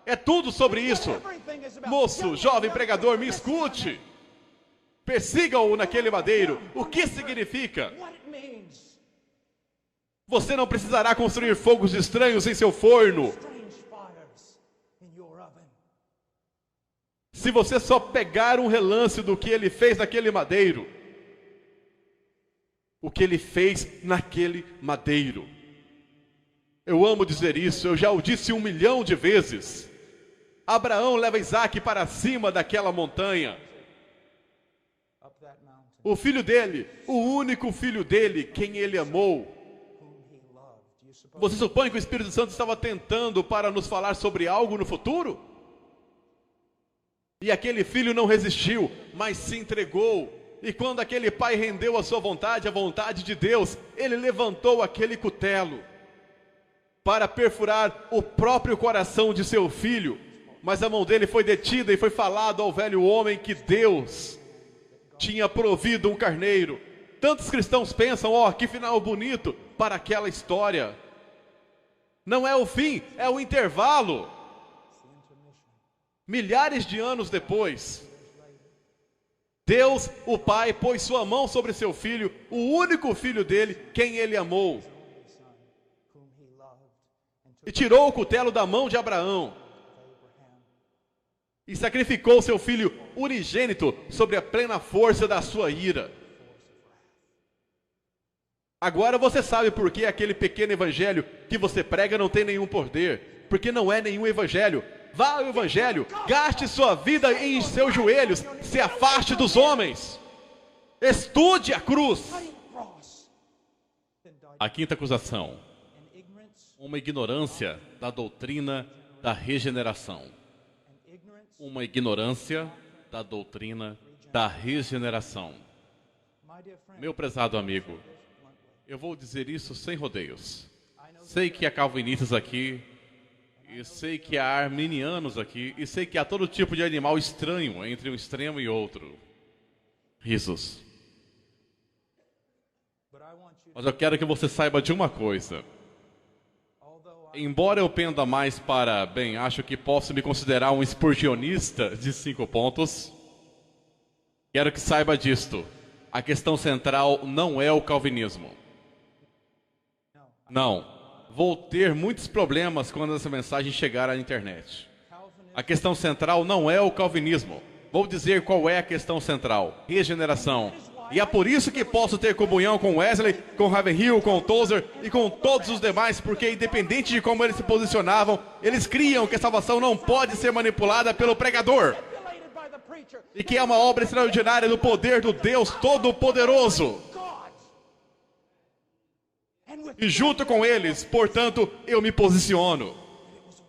É tudo sobre isso. Moço, jovem pregador, me escute. Persiga-o naquele madeiro. O que significa? Você não precisará construir fogos estranhos em seu forno. Se você só pegar um relance do que ele fez naquele madeiro. O que ele fez naquele madeiro. Eu amo dizer isso, eu já o disse 1 milhão de vezes. Abraão leva Isaac para cima daquela montanha. O filho dele, o único filho dele, quem ele amou. Você supõe que o Espírito Santo estava tentando para nos falar sobre algo no futuro? E aquele filho não resistiu, mas se entregou. E quando aquele pai rendeu a sua vontade, a vontade de Deus, ele levantou aquele cutelo para perfurar o próprio coração de seu filho. Mas a mão dele foi detida e foi falado ao velho homem que Deus tinha provido um carneiro. Tantos cristãos pensam, que final bonito para aquela história. Não é o fim, é o intervalo. Milhares de anos depois, Deus, o Pai, pôs sua mão sobre seu filho, o único filho dele, quem ele amou, e tirou o cutelo da mão de Abraão, e sacrificou seu filho unigênito sobre a plena força da sua ira. Agora você sabe por que aquele pequeno evangelho que você prega não tem nenhum poder, porque não é nenhum evangelho. Vá ao evangelho, gaste sua vida em seus joelhos, se afaste dos homens, estude a cruz. A quinta acusação: uma ignorância da doutrina da regeneração. Uma ignorância da doutrina da regeneração. Meu prezado amigo, eu vou dizer isso sem rodeios. Sei que há calvinistas aqui, e sei que há arminianos aqui, e sei que há todo tipo de animal estranho entre um extremo e outro. Risos. Mas eu quero que você saiba de uma coisa. Embora eu penda mais para, acho que posso me considerar um esportionista de 5 pontos, quero que saiba disto. A questão central não é o calvinismo. Não. Vou ter muitos problemas quando essa mensagem chegar à internet. A questão central não é o calvinismo. Vou dizer qual é a questão central: regeneração. E é por isso que posso ter comunhão com Wesley, com Ravenhill, com Tozer e com todos os demais, porque independente de como eles se posicionavam, eles criam que a salvação não pode ser manipulada pelo pregador. E que é uma obra extraordinária do poder do Deus Todo-Poderoso. E junto com eles, portanto, eu me posiciono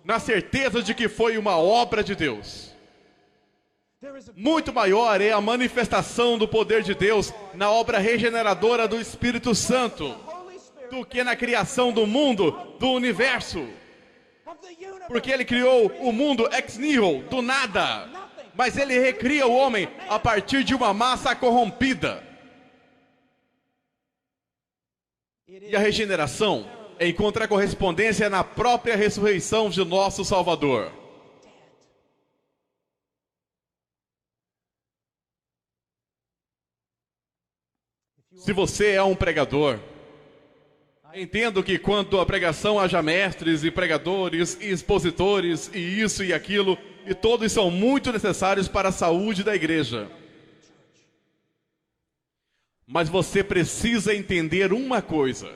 na certeza de que foi uma obra de Deus. Muito maior é a manifestação do poder de Deus na obra regeneradora do Espírito Santo do que na criação do mundo, do universo. Porque ele criou o mundo ex nihilo, do nada. Mas ele recria o homem a partir de uma massa corrompida. E a regeneração encontra correspondência na própria ressurreição de nosso Salvador. Se você é um pregador, entendo que quanto à pregação haja mestres e pregadores e expositores e isso e aquilo, e todos são muito necessários para a saúde da igreja. Mas você precisa entender uma coisa.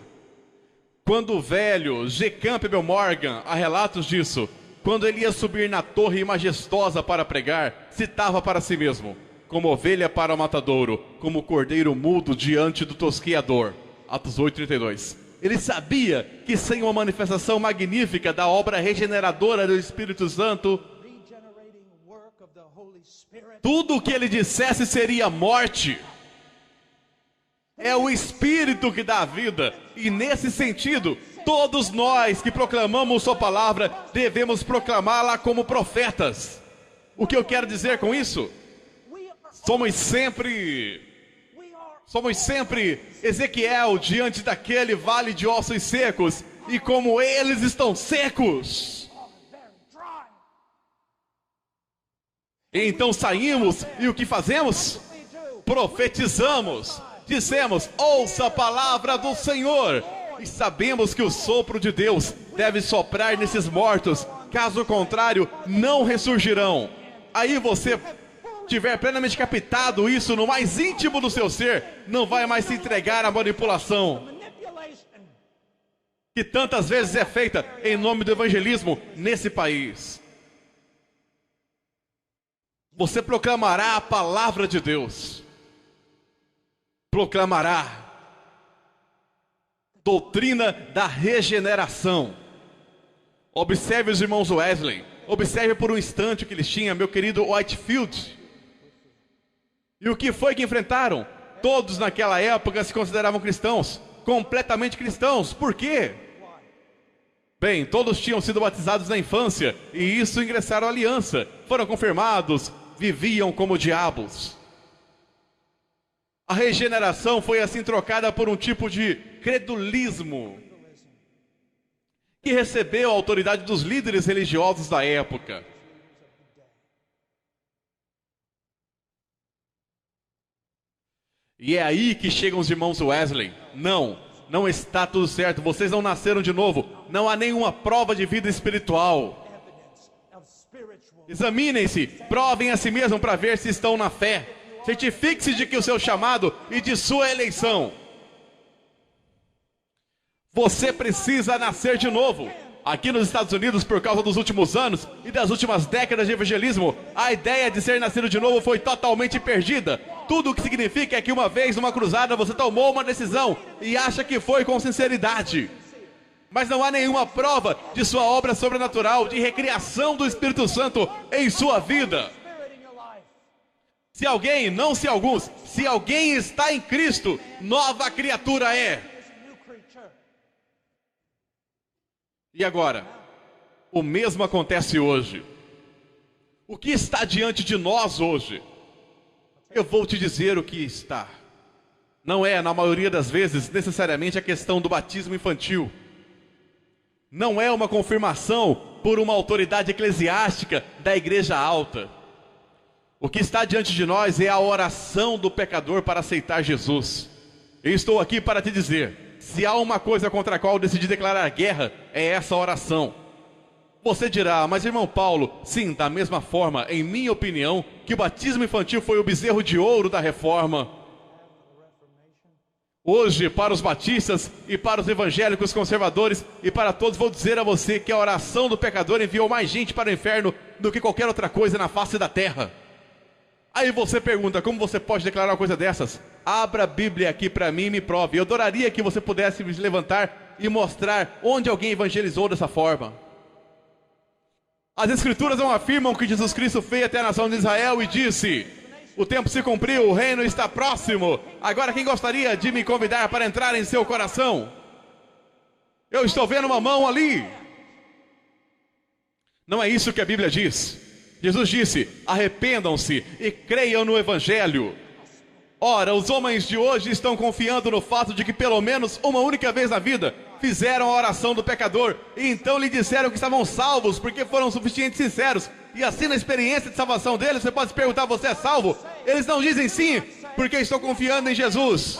Quando o velho G. Campbell Morgan, há relatos disso, quando ele ia subir na torre majestosa para pregar, citava para si mesmo: como ovelha para o matadouro, como cordeiro mudo diante do tosqueador. Atos 8:32. Ele sabia que sem uma manifestação magnífica da obra regeneradora do Espírito Santo, tudo o que ele dissesse seria morte. É o Espírito que dá a vida. E nesse sentido, todos nós que proclamamos sua palavra, devemos proclamá-la como profetas. O que eu quero dizer com isso? Somos sempre Ezequiel diante daquele vale de ossos secos. E como eles estão secos, então saímos e o que fazemos? Profetizamos. Dissemos: ouça a palavra do Senhor. E sabemos que o sopro de Deus deve soprar nesses mortos. Caso contrário, não ressurgirão. Aí você tiver plenamente captado isso no mais íntimo do seu ser, não vai mais se entregar à manipulação que tantas vezes é feita em nome do evangelismo nesse país. Você proclamará a palavra de Deus. proclamará doutrina da regeneração. Observe os irmãos Wesley. Observe por um instante o que eles tinham, meu querido Whitefield. E o que foi que enfrentaram? Todos naquela época se consideravam cristãos, completamente cristãos. Por quê? Bem, todos tinham sido batizados na infância, e isso ingressaram à aliança. Foram confirmados, viviam como diabos. A regeneração foi assim trocada por um tipo de credulismo, que recebeu a autoridade dos líderes religiosos da época. E é aí que chegam os irmãos Wesley. Não está tudo certo, vocês não nasceram de novo. Não há nenhuma prova de vida espiritual. Examinem-se, provem a si mesmos para ver se estão na fé. Certifique-se de que o seu chamado e de sua eleição. Você precisa nascer de novo. Aqui nos Estados Unidos, por causa dos últimos anos e das últimas décadas de evangelismo, a ideia de ser nascido de novo foi totalmente perdida. Tudo o que significa é que uma vez numa cruzada você tomou uma decisão e acha que foi com sinceridade. Mas não há nenhuma prova de sua obra sobrenatural, de recriação do Espírito Santo em sua vida. Se alguém, não se alguns, se alguém está em Cristo, nova criatura é. E agora, o mesmo acontece hoje. O que está diante de nós hoje? Eu vou te dizer o que está. Não é, na maioria das vezes, necessariamente a questão do batismo infantil. Não é uma confirmação por uma autoridade eclesiástica da igreja alta. O que está diante de nós é a oração do pecador para aceitar Jesus. Eu estou aqui para te dizer, se há uma coisa contra a qual eu decidi declarar guerra, é essa oração. Você dirá, mas irmão Paulo, sim, da mesma forma, em minha opinião, que o batismo infantil foi o bezerro de ouro da reforma. Hoje, para os batistas e para os evangélicos conservadores e para todos, vou dizer a você que a oração do pecador enviou mais gente para o inferno do que qualquer outra coisa na face da terra. Aí você pergunta, como você pode declarar uma coisa dessas? Abra a Bíblia aqui para mim e me prove. Eu adoraria que você pudesse me levantar e mostrar onde alguém evangelizou dessa forma. As Escrituras não afirmam que Jesus Cristo veio até a nação de Israel e disse: o tempo se cumpriu, o reino está próximo. Agora quem gostaria de me convidar para entrar em seu coração? Eu estou vendo uma mão ali. Não é isso que a Bíblia diz. Jesus disse, arrependam-se e creiam no Evangelho. Ora, os homens de hoje estão confiando no fato de que pelo menos uma única vez na vida fizeram a oração do pecador e então lhe disseram que estavam salvos porque foram suficientemente sinceros. E assim na experiência de salvação deles, você pode se perguntar, você é salvo? Eles não dizem sim, porque estou confiando em Jesus.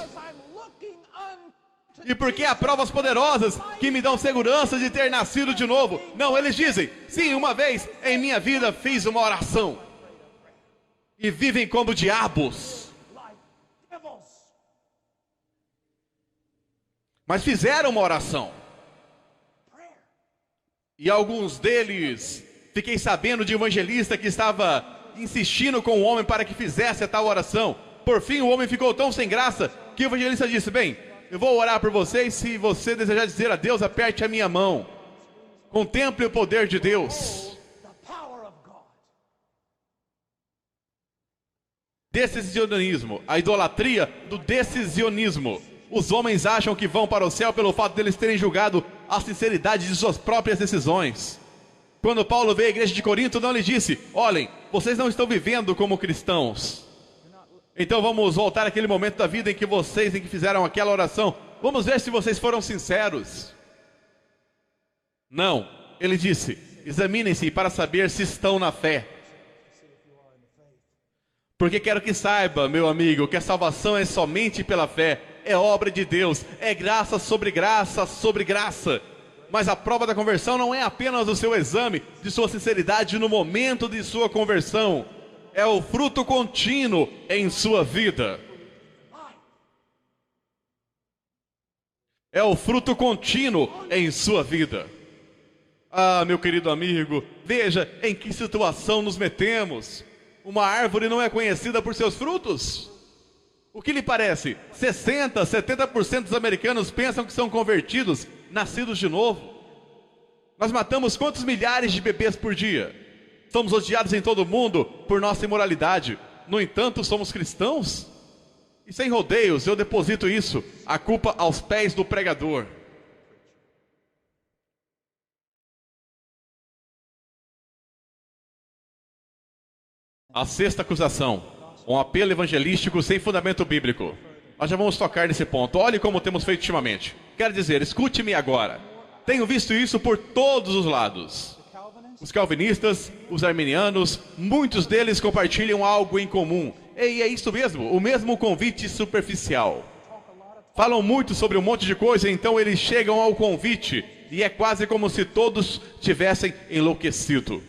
E porque há provas poderosas que me dão segurança de ter nascido de novo. Não, eles dizem, sim, uma vez em minha vida fiz uma oração. E vivem como diabos. Mas fizeram uma oração. E alguns deles, fiquei sabendo de um evangelista que estava insistindo com o homem para que fizesse a tal oração. Por fim o homem ficou tão sem graça que o evangelista disse, bem, eu vou orar por você e se você desejar dizer a Deus, aperte a minha mão. Contemple o poder de Deus. Decisionismo, a idolatria do decisionismo. Os homens acham que vão para o céu pelo fato deles terem julgado a sinceridade de suas próprias decisões. Quando Paulo veio à igreja de Corinto, não lhe disse, olhem, vocês não estão vivendo como cristãos. Então vamos voltar àquele momento da vida em que fizeram aquela oração. Vamos ver se vocês foram sinceros. Não, ele disse, examinem-se para saber se estão na fé. Porque quero que saiba, meu amigo, que a salvação é somente pela fé. É obra de Deus, é graça sobre graça sobre graça. Mas a prova da conversão não é apenas o seu exame de sua sinceridade no momento de sua conversão. É o fruto contínuo em sua vida. É o fruto contínuo em sua vida. Ah, meu querido amigo, veja em que situação nos metemos. Uma árvore não é conhecida por seus frutos? O que lhe parece? 60%, 70% dos americanos pensam que são convertidos, nascidos de novo. Nós matamos quantos milhares de bebês por dia? Somos odiados em todo o mundo por nossa imoralidade. No entanto, somos cristãos? E sem rodeios, eu deposito isso, a culpa aos pés do pregador. A sexta acusação, um apelo evangelístico sem fundamento bíblico. Nós já vamos tocar nesse ponto. Olhe como temos feito ultimamente. Quero dizer, escute-me agora. Tenho visto isso por todos os lados. Os calvinistas, os arminianos, muitos deles compartilham algo em comum. E é isso mesmo, o mesmo convite superficial. Falam muito sobre um monte de coisa, então eles chegam ao convite. E é quase como se todos tivessem enlouquecido.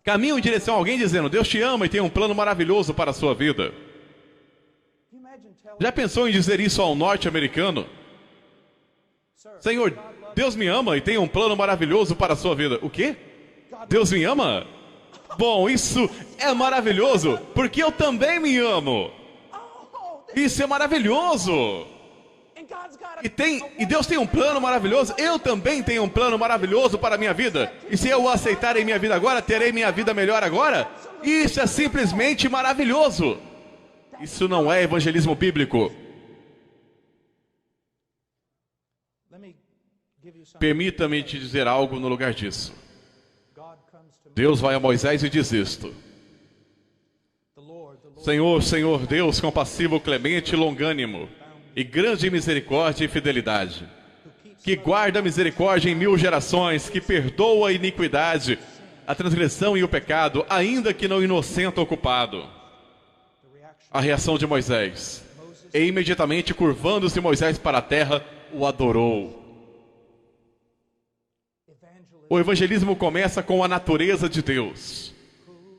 Caminham em direção a alguém dizendo, Deus te ama e tem um plano maravilhoso para a sua vida. Já pensou em dizer isso ao norte-americano? Senhor, Deus me ama e tem um plano maravilhoso para a sua vida. O quê? Deus me ama? Bom, isso é maravilhoso, porque eu também me amo. Isso é maravilhoso. E Deus tem um plano maravilhoso. Eu também tenho um plano maravilhoso para a minha vida. E se eu o aceitar em minha vida agora, terei minha vida melhor agora? Isso é simplesmente maravilhoso. Isso não é evangelismo bíblico. Permita-me te dizer algo no lugar disso. Deus vai a Moisés e diz isto. Senhor, Senhor, Deus compassivo, clemente e longânimo, e grande em misericórdia e fidelidade, que guarda a misericórdia em 1000 gerações, que perdoa a iniquidade, a transgressão e o pecado, ainda que não inocente o culpado. A reação de Moisés. E imediatamente, curvando-se Moisés para a terra, o adorou. O evangelismo começa com a natureza de Deus.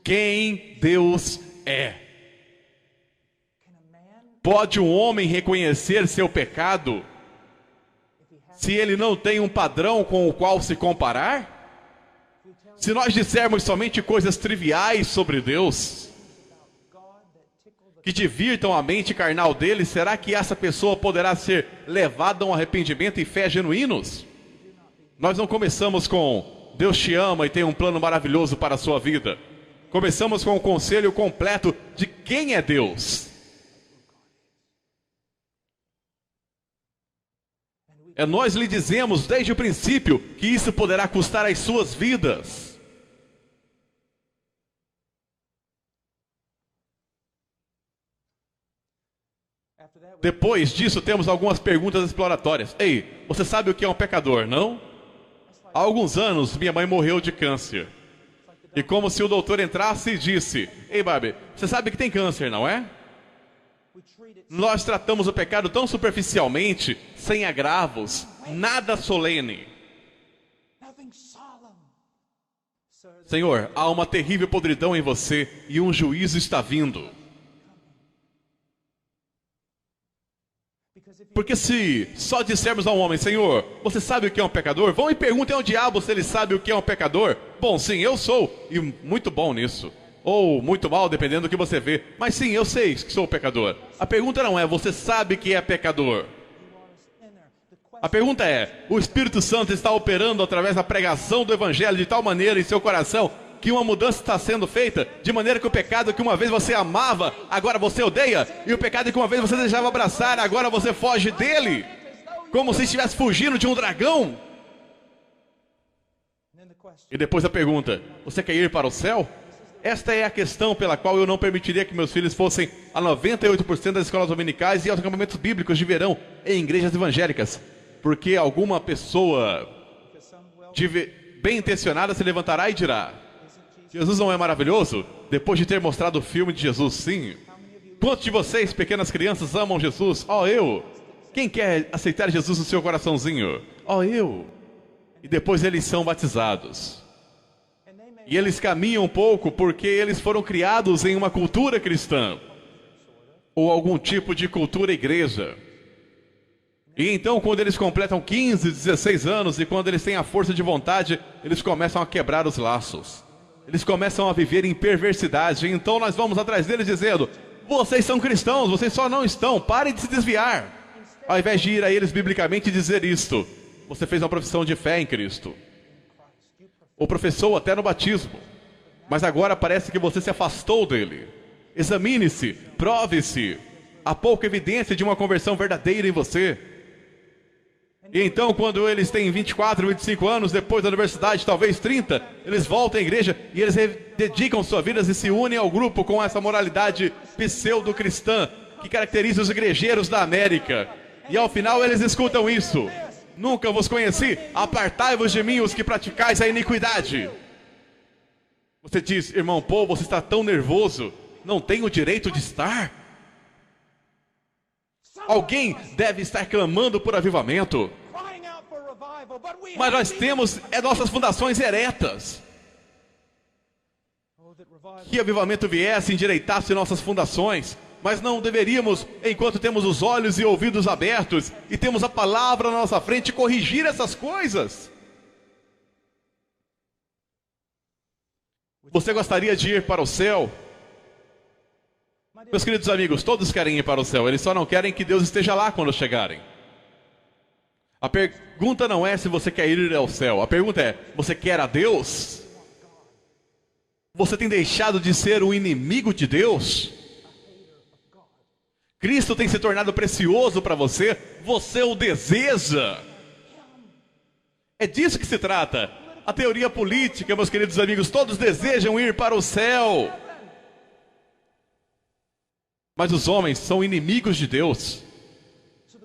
Quem Deus é. Pode um homem reconhecer seu pecado se ele não tem um padrão com o qual se comparar? Se nós dissermos somente coisas triviais sobre Deus, que divirtam a mente carnal dele, será que essa pessoa poderá ser levada a um arrependimento e fé genuínos? Nós não começamos com Deus te ama e tem um plano maravilhoso para a sua vida. Começamos com o conselho completo de quem é Deus. Nós lhe dizemos desde o princípio que isso poderá custar as suas vidas. Depois disso, temos algumas perguntas exploratórias. Ei, você sabe o que é um pecador, não? Há alguns anos, minha mãe morreu de câncer. E como se o doutor entrasse e disse, ei, Barbie, você sabe que tem câncer, não é? Nós tratamos o pecado tão superficialmente, sem agravos, nada solene. Senhor, há uma terrível podridão em você e um juízo está vindo. Porque se só dissermos a um homem, Senhor, você sabe o que é um pecador? Vão e perguntem ao diabo se ele sabe o que é um pecador. Bom, sim, eu sou, e muito bom nisso. Ou muito mal, dependendo do que você vê. Mas sim, eu sei que sou pecador. A pergunta não é, você sabe que é pecador? A pergunta é, o Espírito Santo está operando através da pregação do Evangelho de tal maneira em seu coração que uma mudança está sendo feita, de maneira que o pecado que uma vez você amava, agora você odeia, e o pecado que uma vez você desejava abraçar, agora você foge dele, como se estivesse fugindo de um dragão. E depois a pergunta, você quer ir para o céu? Esta é a questão pela qual eu não permitiria que meus filhos fossem a 98% das escolas dominicais e aos acampamentos bíblicos de verão em igrejas evangélicas, porque alguma pessoa bem intencionada se levantará e dirá, Jesus não é maravilhoso? Depois de ter mostrado o filme de Jesus, sim. Quantos de vocês, pequenas crianças, amam Jesus? Oh, eu. Quem quer aceitar Jesus no seu coraçãozinho? Oh, eu. E depois eles são batizados. E eles caminham um pouco porque eles foram criados em uma cultura cristã. Ou algum tipo de cultura igreja. E então, quando eles completam 15, 16 anos e quando eles têm a força de vontade, eles começam a quebrar os laços. Eles começam a viver em perversidade. Então nós vamos atrás deles dizendo, vocês são cristãos, vocês só não estão, parem de se desviar. Ao invés de ir a eles biblicamente e dizer isto, você fez uma profissão de fé em Cristo. Ou professou até no batismo. Mas agora parece que você se afastou dele. Examine-se, prove-se. Há pouca evidência de uma conversão verdadeira em você. E então, quando eles têm 24, 25 anos, depois da universidade, talvez 30, eles voltam à igreja e eles dedicam suas vidas e se unem ao grupo com essa moralidade pseudo-cristã que caracteriza os igrejeiros da América. E ao final eles escutam isso: nunca vos conheci, apartai-vos de mim os que praticais a iniquidade. Você diz: irmão Paul, você está tão nervoso, não tem o direito de estar? Alguém deve estar clamando por avivamento. Mas nós temos nossas fundações eretas. Que avivamento viesse, endireitasse nossas fundações. Mas não deveríamos, enquanto temos os olhos e ouvidos abertos e temos a palavra na nossa frente, corrigir essas coisas. Você gostaria de ir para o céu? Meus queridos amigos, todos querem ir para o céu, eles só não querem que Deus esteja lá quando chegarem. A pergunta não é se você quer ir ao céu, a pergunta é: você quer a Deus? Você tem deixado de ser um inimigo de Deus? Cristo tem se tornado precioso para você? Você o deseja? É disso que se trata. A teoria política, meus queridos amigos, todos desejam ir para o céu. Mas os homens são inimigos de Deus.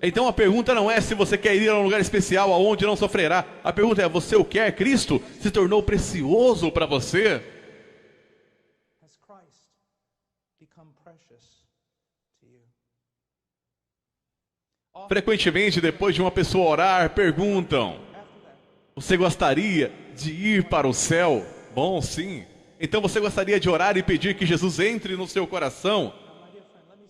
Então a pergunta não é se você quer ir a um lugar especial aonde não sofrerá. A pergunta é: você o quer? Cristo se tornou precioso para você? Frequentemente, depois de uma pessoa orar, perguntam: você gostaria de ir para o céu? Bom, sim. Então você gostaria de orar e pedir que Jesus entre no seu coração?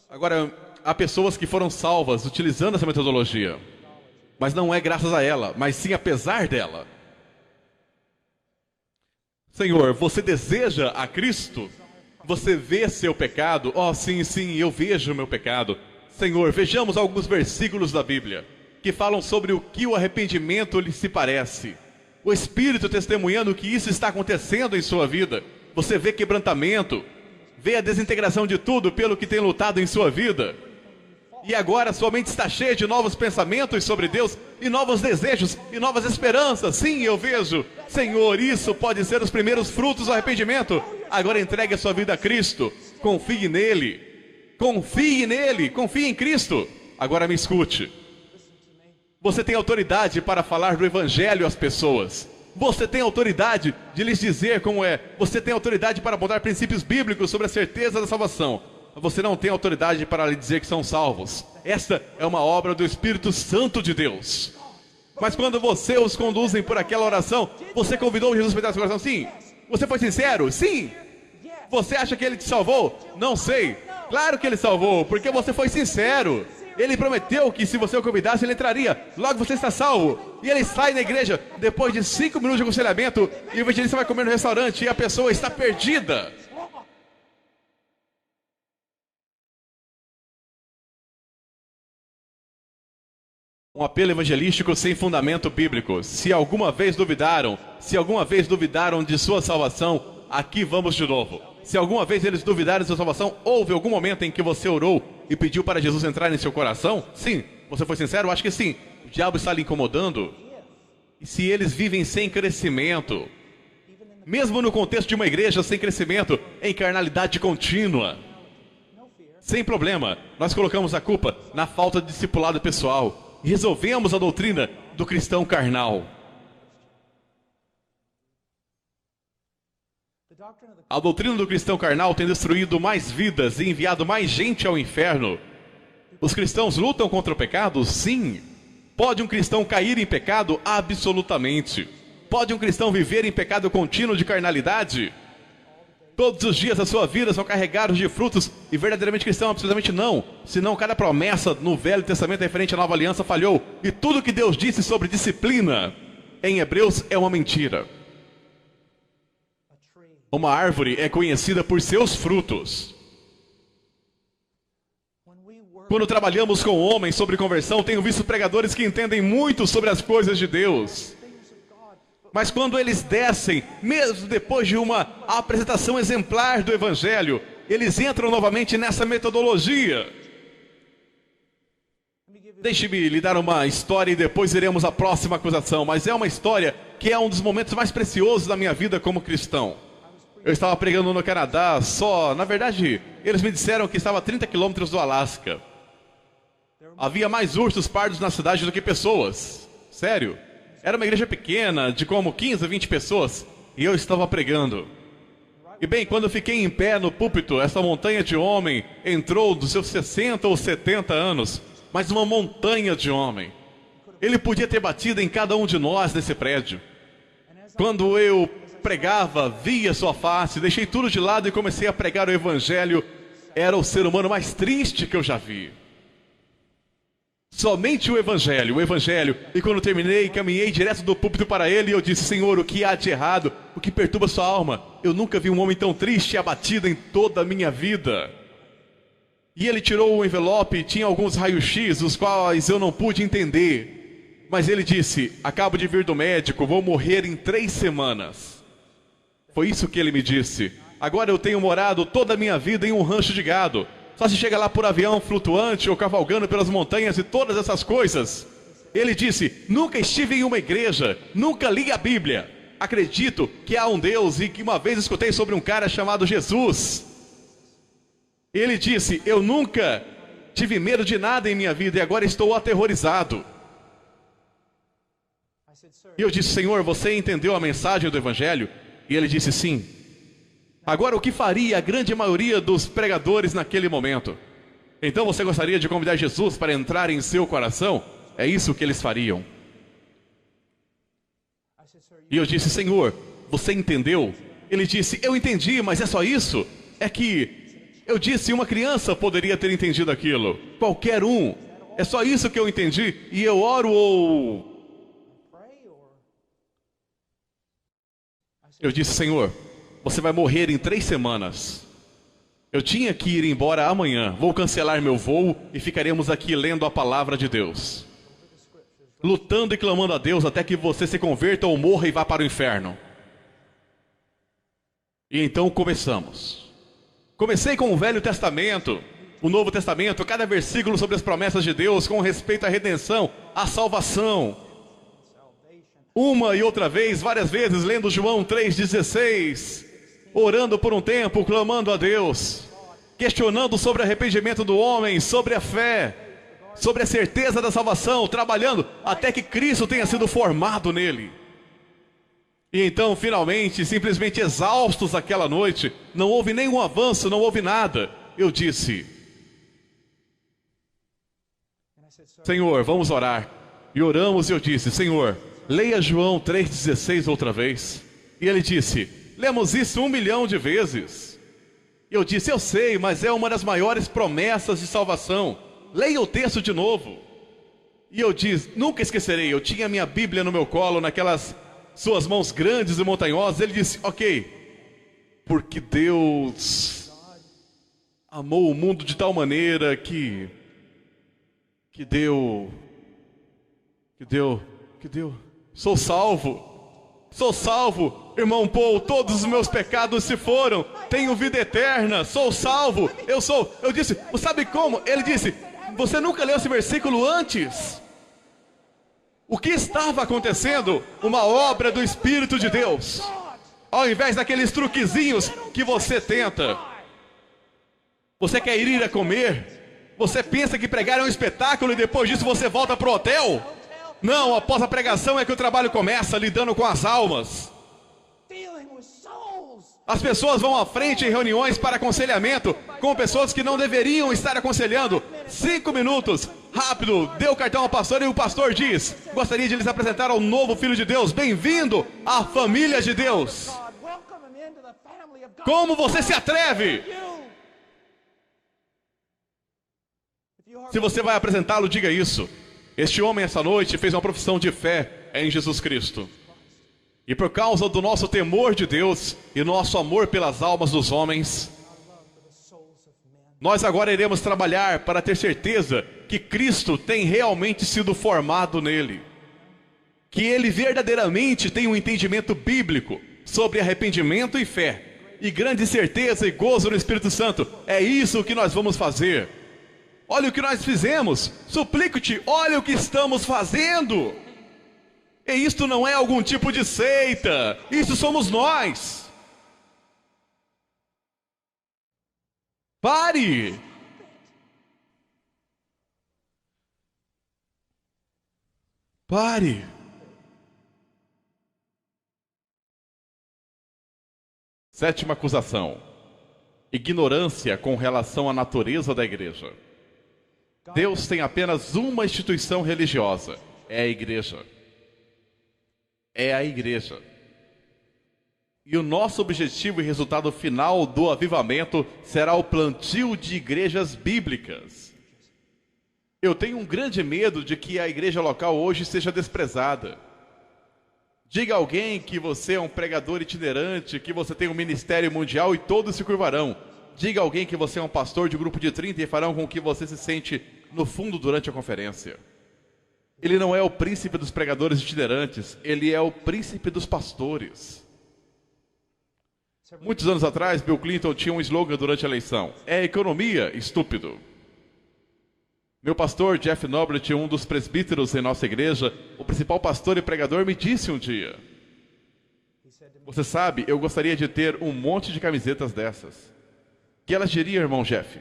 Agora, há pessoas que foram salvas utilizando essa metodologia, mas não é graças a ela, mas sim apesar dela. Senhor, você deseja a Cristo? Você vê seu pecado? Oh, sim, sim, eu vejo o meu pecado. Senhor, vejamos alguns versículos da Bíblia que falam sobre o que o arrependimento lhe se parece. O Espírito testemunhando que isso está acontecendo em sua vida. Você vê quebrantamento, vê a desintegração de tudo pelo que tem lutado em sua vida. E agora sua mente está cheia de novos pensamentos sobre Deus, e novos desejos, e novas esperanças. Sim, eu vejo. Senhor, isso pode ser os primeiros frutos do arrependimento. Agora entregue a sua vida a Cristo. Confie nele. Confie nele. Confie em Cristo. Agora me escute. Você tem autoridade para falar do Evangelho às pessoas. Você tem autoridade de lhes dizer como é. Você tem autoridade para apontar princípios bíblicos sobre a certeza da salvação. Você não tem autoridade para lhe dizer que são salvos. Esta é uma obra do Espírito Santo de Deus. Mas quando você os conduzem por aquela oração, você convidou Jesus para dar seu coração? Sim. Você foi sincero? Sim. Você acha que ele te salvou? Não sei. Claro que ele salvou, porque você foi sincero. Ele prometeu que se você o convidasse, ele entraria. Logo você está salvo. E ele sai da igreja depois de 5 minutos de aconselhamento, e o evangelista vai comer no restaurante e a pessoa está perdida. Um apelo evangelístico sem fundamento bíblico. Se alguma vez duvidaram de sua salvação, aqui vamos de novo. Se alguma vez eles duvidaram de sua salvação, houve algum momento em que você orou e pediu para Jesus entrar em seu coração? Sim. Você foi sincero? Acho que sim. O diabo está lhe incomodando? E se eles vivem sem crescimento, mesmo no contexto de uma igreja sem crescimento, em carnalidade contínua, sem problema, nós colocamos a culpa na falta de discipulado pessoal e resolvemos a doutrina do cristão carnal. A doutrina do cristão carnal tem destruído mais vidas e enviado mais gente ao inferno. Os cristãos lutam contra o pecado? Sim. Pode um cristão cair em pecado? Absolutamente. Pode um cristão viver em pecado contínuo de carnalidade? Todos os dias da sua vida são carregados de frutos e verdadeiramente cristão? Absolutamente não. Senão cada promessa no Velho Testamento referente à Nova Aliança falhou. E tudo que Deus disse sobre disciplina em Hebreus é uma mentira. Uma árvore é conhecida por seus frutos. Quando trabalhamos com homens sobre conversão, tenho visto pregadores que entendem muito sobre as coisas de Deus. Mas quando eles descem, mesmo depois de uma apresentação exemplar do Evangelho, eles entram novamente nessa metodologia. Deixe-me lhe dar uma história e depois iremos à próxima acusação. Mas é uma história que é um dos momentos mais preciosos da minha vida como cristão. Eu estava pregando no Canadá, na verdade, eles me disseram que estava a 30 quilômetros do Alasca. Havia mais ursos pardos na cidade do que pessoas. Sério. Era uma igreja pequena, de como 15 a 20 pessoas, e eu estava pregando. E bem, quando eu fiquei em pé no púlpito, essa montanha de homem entrou dos seus 60 ou 70 anos, mas uma montanha de homem. Ele podia ter batido em cada um de nós nesse prédio. Quando eu pregava, via sua face, deixei tudo de lado e comecei a pregar o Evangelho. Era o ser humano mais triste que eu já vi. Somente o Evangelho. E quando terminei, caminhei direto do púlpito para ele e eu disse: Senhor, o que há de errado? O que perturba sua alma? Eu nunca vi um homem tão triste e abatido em toda a minha vida. E ele tirou o envelope e tinha alguns raios-x, os quais eu não pude entender. Mas ele disse: acabo de vir do médico, vou morrer em 3 semanas. Foi isso que ele me disse. Agora eu tenho morado toda a minha vida em um rancho de gado. Só se chega lá por avião flutuante ou cavalgando pelas montanhas e todas essas coisas. Ele disse: nunca estive em uma igreja, nunca li a Bíblia. Acredito que há um Deus e que uma vez escutei sobre um cara chamado Jesus. Ele disse: eu nunca tive medo de nada em minha vida e agora estou aterrorizado. E eu disse: Senhor, você entendeu a mensagem do Evangelho? E ele disse: sim. Agora, o que faria a grande maioria dos pregadores naquele momento? Então você gostaria de convidar Jesus para entrar em seu coração? É isso que eles fariam. E eu disse: Senhor, você entendeu? Ele disse: eu entendi, mas é só isso? É que eu disse, uma criança poderia ter entendido aquilo. Qualquer um. É só isso que eu entendi. E eu oro ou... Eu disse: Senhor, você vai morrer em 3 semanas. Eu tinha que ir embora amanhã. Vou cancelar meu voo e ficaremos aqui lendo a palavra de Deus, lutando e clamando a Deus até que você se converta ou morra e vá para o inferno. E então começamos. Comecei com o Velho Testamento, o Novo Testamento, cada versículo sobre as promessas de Deus com respeito à redenção, à salvação. Uma e outra vez, várias vezes, lendo João 3,16, orando por um tempo, clamando a Deus, questionando sobre o arrependimento do homem, sobre a fé, sobre a certeza da salvação, trabalhando até que Cristo tenha sido formado nele. E então, finalmente, simplesmente exaustos aquela noite, não houve nenhum avanço, não houve nada. Eu disse: Senhor, vamos orar. E oramos e eu disse: Senhor, leia João 3,16 outra vez. E ele disse: lemos isso 1 milhão de vezes. Eu disse: eu sei, mas é uma das maiores promessas de salvação. Leia o texto de novo. E eu disse: nunca esquecerei, eu tinha minha Bíblia no meu colo, naquelas suas mãos grandes e montanhosas. Ele disse: ok, porque Deus amou o mundo de tal maneira que deu, sou salvo, irmão Paul, todos os meus pecados se foram, tenho vida eterna, sou salvo, eu disse: sabe como? Ele disse: você nunca leu esse versículo antes? O que estava acontecendo? Uma obra do Espírito de Deus. Ao invés daqueles truquezinhos que você tenta. Você quer ir a comer? Você pensa que pregar é um espetáculo e depois disso você volta para o hotel? Não, após a pregação é que o trabalho começa, lidando com as almas. As pessoas vão à frente em reuniões para aconselhamento com pessoas que não deveriam estar aconselhando. 5 minutos, rápido, dê o cartão ao pastor e o pastor diz: gostaria de lhes apresentar ao novo Filho de Deus. Bem-vindo à família de Deus. Como você se atreve? Se você vai apresentá-lo, diga isso. Este homem essa noite fez uma profissão de fé em Jesus Cristo. E por causa do nosso temor de Deus e nosso amor pelas almas dos homens, Nós agora iremos trabalhar para ter certeza que Cristo tem realmente sido formado nele. Que ele verdadeiramente tem um entendimento bíblico sobre arrependimento e fé. E grande certeza e gozo no Espírito Santo. É isso que nós vamos fazer. Olha o que nós fizemos. Suplico-te, olha o que estamos fazendo. E isto não é algum tipo de seita. Isso somos nós. Pare! Pare! Sétima acusação: ignorância com relação à natureza da igreja. Deus tem apenas uma instituição religiosa: é a igreja. É a igreja. E o nosso objetivo e resultado final do avivamento será o plantio de igrejas bíblicas. Eu tenho um grande medo de que a igreja local hoje seja desprezada. Diga a alguém que você é um pregador itinerante, que você tem um ministério mundial e todos se curvarão. Diga a alguém que você é um pastor de grupo de 30 e farão com que você se sente no fundo durante a conferência. Ele não é o príncipe dos pregadores itinerantes, ele é o príncipe dos pastores. Muitos anos atrás, Bill Clinton tinha um slogan durante a eleição: é economia, estúpido. Meu pastor, Jeff Noblet, um dos presbíteros em nossa igreja, o principal pastor e pregador, me disse um dia: você sabe, eu gostaria de ter um monte de camisetas dessas. Que elas diriam, irmão Jeff?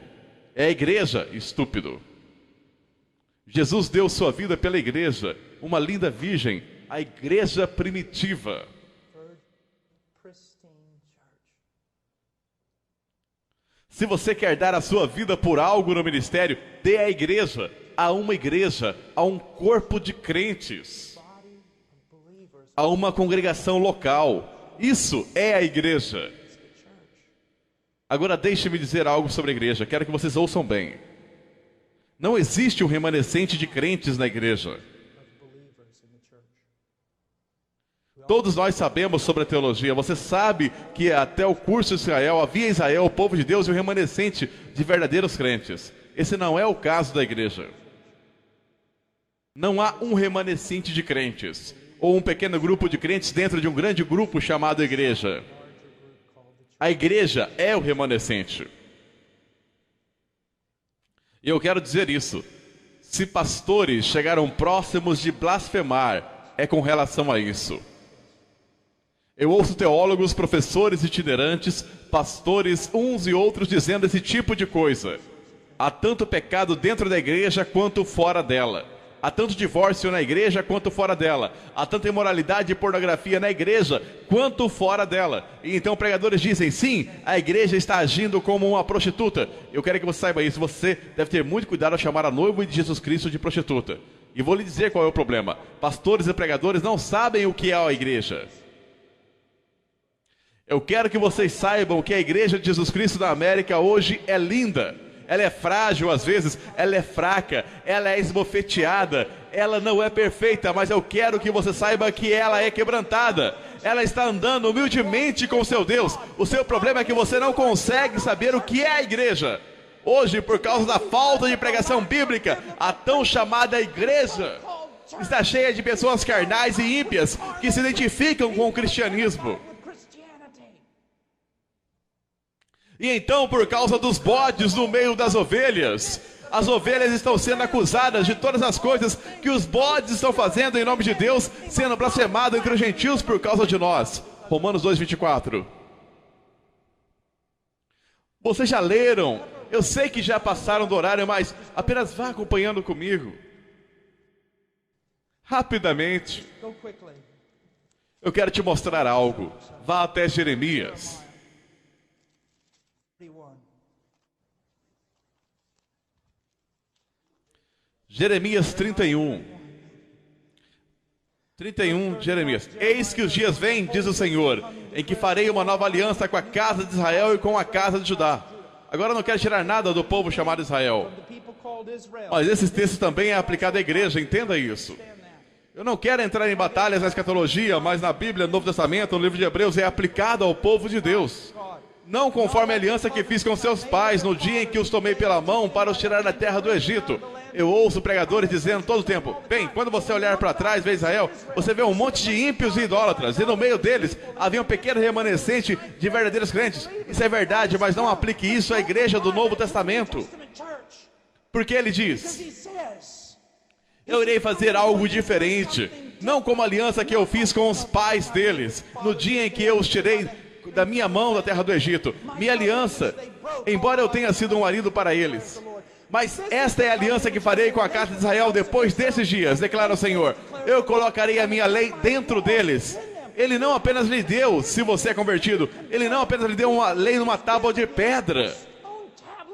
É a igreja, estúpido. Jesus deu sua vida pela igreja, uma linda virgem, a igreja primitiva. Se você quer dar a sua vida por algo no ministério, dê à igreja, a uma igreja, a um corpo de crentes, a uma congregação local. Isso é a igreja. Agora deixe-me dizer algo sobre a igreja, quero que vocês ouçam bem. Não existe um remanescente de crentes na igreja. Todos nós sabemos sobre a teologia. Você sabe que até o curso de Israel, havia em Israel o povo de Deus e o remanescente de verdadeiros crentes. Esse não é o caso da igreja. Não há um remanescente de crentes, ou um pequeno grupo de crentes dentro de um grande grupo chamado igreja. A igreja é o remanescente. E eu quero dizer isso. Se pastores chegaram próximos de blasfemar, é com relação a isso. Eu ouço teólogos, professores itinerantes, pastores, uns e outros dizendo esse tipo de coisa. Há tanto pecado dentro da igreja quanto fora dela. Há tanto divórcio na igreja quanto fora dela. Há tanta imoralidade e pornografia na igreja quanto fora dela. E então pregadores dizem, sim, a igreja está agindo como uma prostituta. Eu quero que você saiba isso. Você deve ter muito cuidado ao chamar a noiva de Jesus Cristo de prostituta. E vou lhe dizer qual é o problema. Pastores e pregadores não sabem o que é a igreja. Eu quero que vocês saibam que a igreja de Jesus Cristo da América hoje é linda. Ela é frágil às vezes, ela é fraca, ela é esbofeteada, ela não é perfeita, mas eu quero que você saiba que ela é quebrantada. Ela está andando humildemente com o seu Deus. O seu problema é que você não consegue saber o que é a igreja. Hoje, por causa da falta de pregação bíblica, a tão chamada igreja está cheia de pessoas carnais e ímpias que se identificam com o cristianismo. E então, por causa dos bodes no meio das ovelhas, as ovelhas estão sendo acusadas de todas as coisas que os bodes estão fazendo em nome de Deus, sendo blasfemado entre os gentios por causa de nós. Romanos 2:24. Vocês já leram? Eu sei que já passaram do horário, mas apenas vá acompanhando comigo. Rapidamente. Eu quero te mostrar algo. Vá até Jeremias. Jeremias 31. 31, Jeremias. Eis que os dias vêm, diz o Senhor, em que farei uma nova aliança com a casa de Israel e com a casa de Judá. Agora eu não quero tirar nada do povo chamado Israel. Mas esse texto também é aplicado à igreja, entenda isso. Eu não quero entrar em batalhas na escatologia, mas na Bíblia, no Novo Testamento, no livro de Hebreus, é aplicado ao povo de Deus. não conforme a aliança que fiz com seus pais no dia em que os tomei pela mão para os tirar da terra do Egito. Eu ouço pregadores dizendo todo o tempo: bem, quando você olhar para trás, vê Israel, você vê um monte de ímpios e idólatras, e no meio deles havia um pequeno remanescente de verdadeiros crentes. Isso é verdade, mas não aplique isso à igreja do Novo Testamento. Porque ele diz: eu irei fazer algo diferente, não como a aliança que eu fiz com os pais deles, no dia em que eu os tirei da minha mão da terra do Egito. Minha aliança, embora eu tenha sido um marido para eles, mas esta é a aliança que farei com a casa de Israel depois desses dias, declara o Senhor. Eu colocarei a minha lei dentro deles. Ele não apenas lhe deu, se você é convertido, ele não apenas lhe deu uma lei numa tábua de pedra.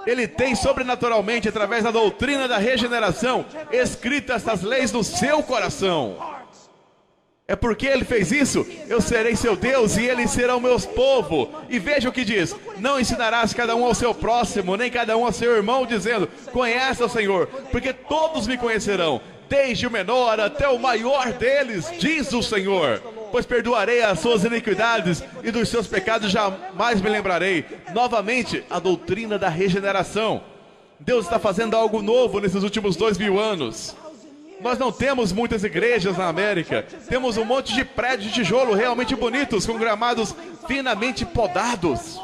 Ele tem sobrenaturalmente, através da doutrina da regeneração, escrito essas leis no seu coração. É porque ele fez isso, eu serei seu Deus e eles serão meus povo. E veja o que diz: não ensinarás cada um ao seu próximo, nem cada um ao seu irmão, dizendo: conhece o Senhor, porque todos me conhecerão, desde o menor até o maior deles, diz o Senhor. Pois perdoarei as suas iniquidades e dos seus pecados jamais me lembrarei. Novamente, a doutrina da regeneração. Deus está fazendo algo novo nesses últimos 2000 anos. Nós não temos muitas igrejas na América. Temos um monte de prédios de tijolo realmente bonitos, com gramados finamente podados.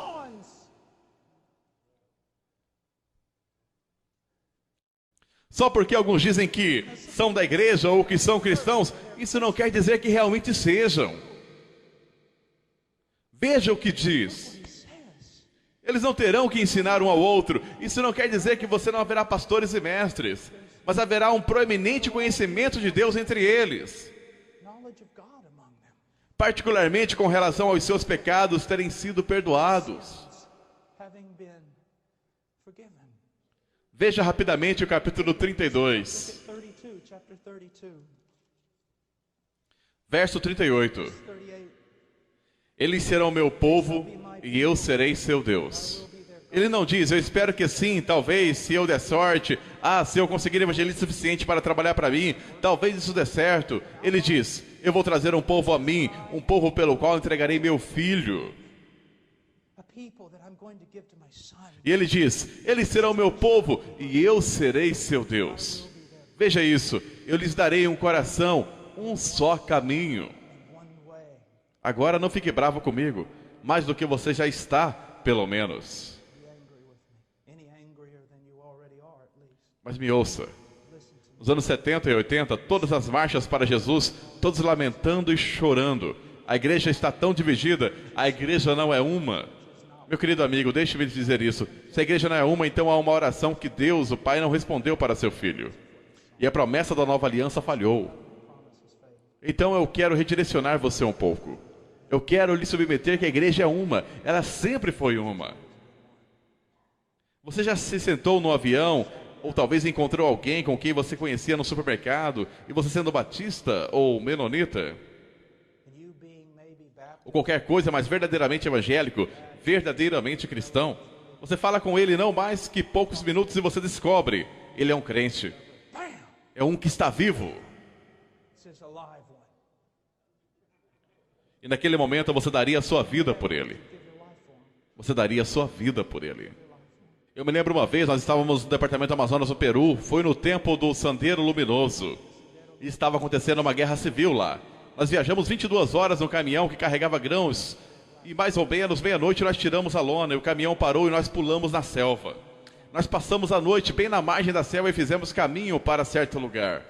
Só porque alguns dizem que são da igreja ou que são cristãos, isso não quer dizer que realmente sejam. Veja o que diz. Eles não terão que ensinar um ao outro. Isso não quer dizer que você não haverá pastores e mestres, mas haverá um proeminente conhecimento de Deus entre eles, particularmente com relação aos seus pecados terem sido perdoados. Veja rapidamente o capítulo 32, verso 38. Eles serão meu povo e eu serei seu Deus. Ele não diz: eu espero que sim, talvez, se eu der sorte, se eu conseguir evangelismo suficiente para trabalhar para mim, talvez isso dê certo. Ele diz: eu vou trazer um povo a mim, um povo pelo qual entregarei meu filho. E ele diz: eles serão meu povo e eu serei seu Deus. Veja isso: eu lhes darei um coração, um só caminho. Agora não fique bravo comigo, mais do que você já está, pelo menos. Mas me ouça. Nos anos 70 e 80, todas as marchas para Jesus, todos lamentando e chorando. A igreja está tão dividida, a igreja não é uma. Meu querido amigo, deixe-me lhe dizer isso. Se a igreja não é uma, então há uma oração que Deus, o Pai, não respondeu para seu filho. E a promessa da nova aliança falhou. Então eu quero redirecionar você um pouco. Eu quero lhe submeter que a igreja é uma. Ela sempre foi uma. Você já se sentou no avião, ou talvez encontrou alguém com quem você conhecia no supermercado, e você sendo batista ou menonita, ou qualquer coisa, mas verdadeiramente evangélico, verdadeiramente cristão, você fala com ele não mais que poucos minutos e você descobre: ele é um crente. É um que está vivo. E naquele momento você daria a sua vida por ele. Você daria a sua vida por ele. Eu me lembro uma vez, nós estávamos no departamento Amazonas do Peru, foi no tempo do Sendero Luminoso, e estava acontecendo uma guerra civil lá. Nós viajamos 22 horas no caminhão que carregava grãos, e mais ou menos meia-noite nós tiramos a lona, e o caminhão parou e nós pulamos na selva. Nós passamos a noite bem na margem da selva e fizemos caminho para certo lugar.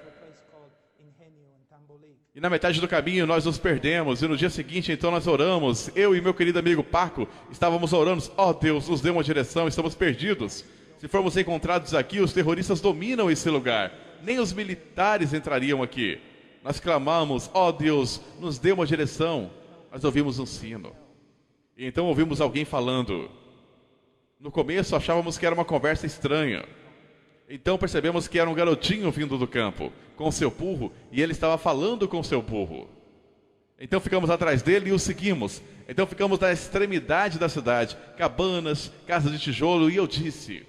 E na metade do caminho nós nos perdemos, e no dia seguinte então nós oramos, eu e meu querido amigo Paco, estávamos orando: ó Deus, nos dê uma direção, estamos perdidos. Se formos encontrados aqui, os terroristas dominam esse lugar, nem os militares entrariam aqui. Nós clamamos: ó Deus, nos dê uma direção. Nós ouvimos um sino, e então ouvimos alguém falando. No começo achávamos que era uma conversa estranha. Então percebemos que era um garotinho vindo do campo, com seu burro, e ele estava falando com seu burro. Então ficamos atrás dele e o seguimos. Então ficamos na extremidade da cidade, cabanas, casas de tijolo, e eu disse: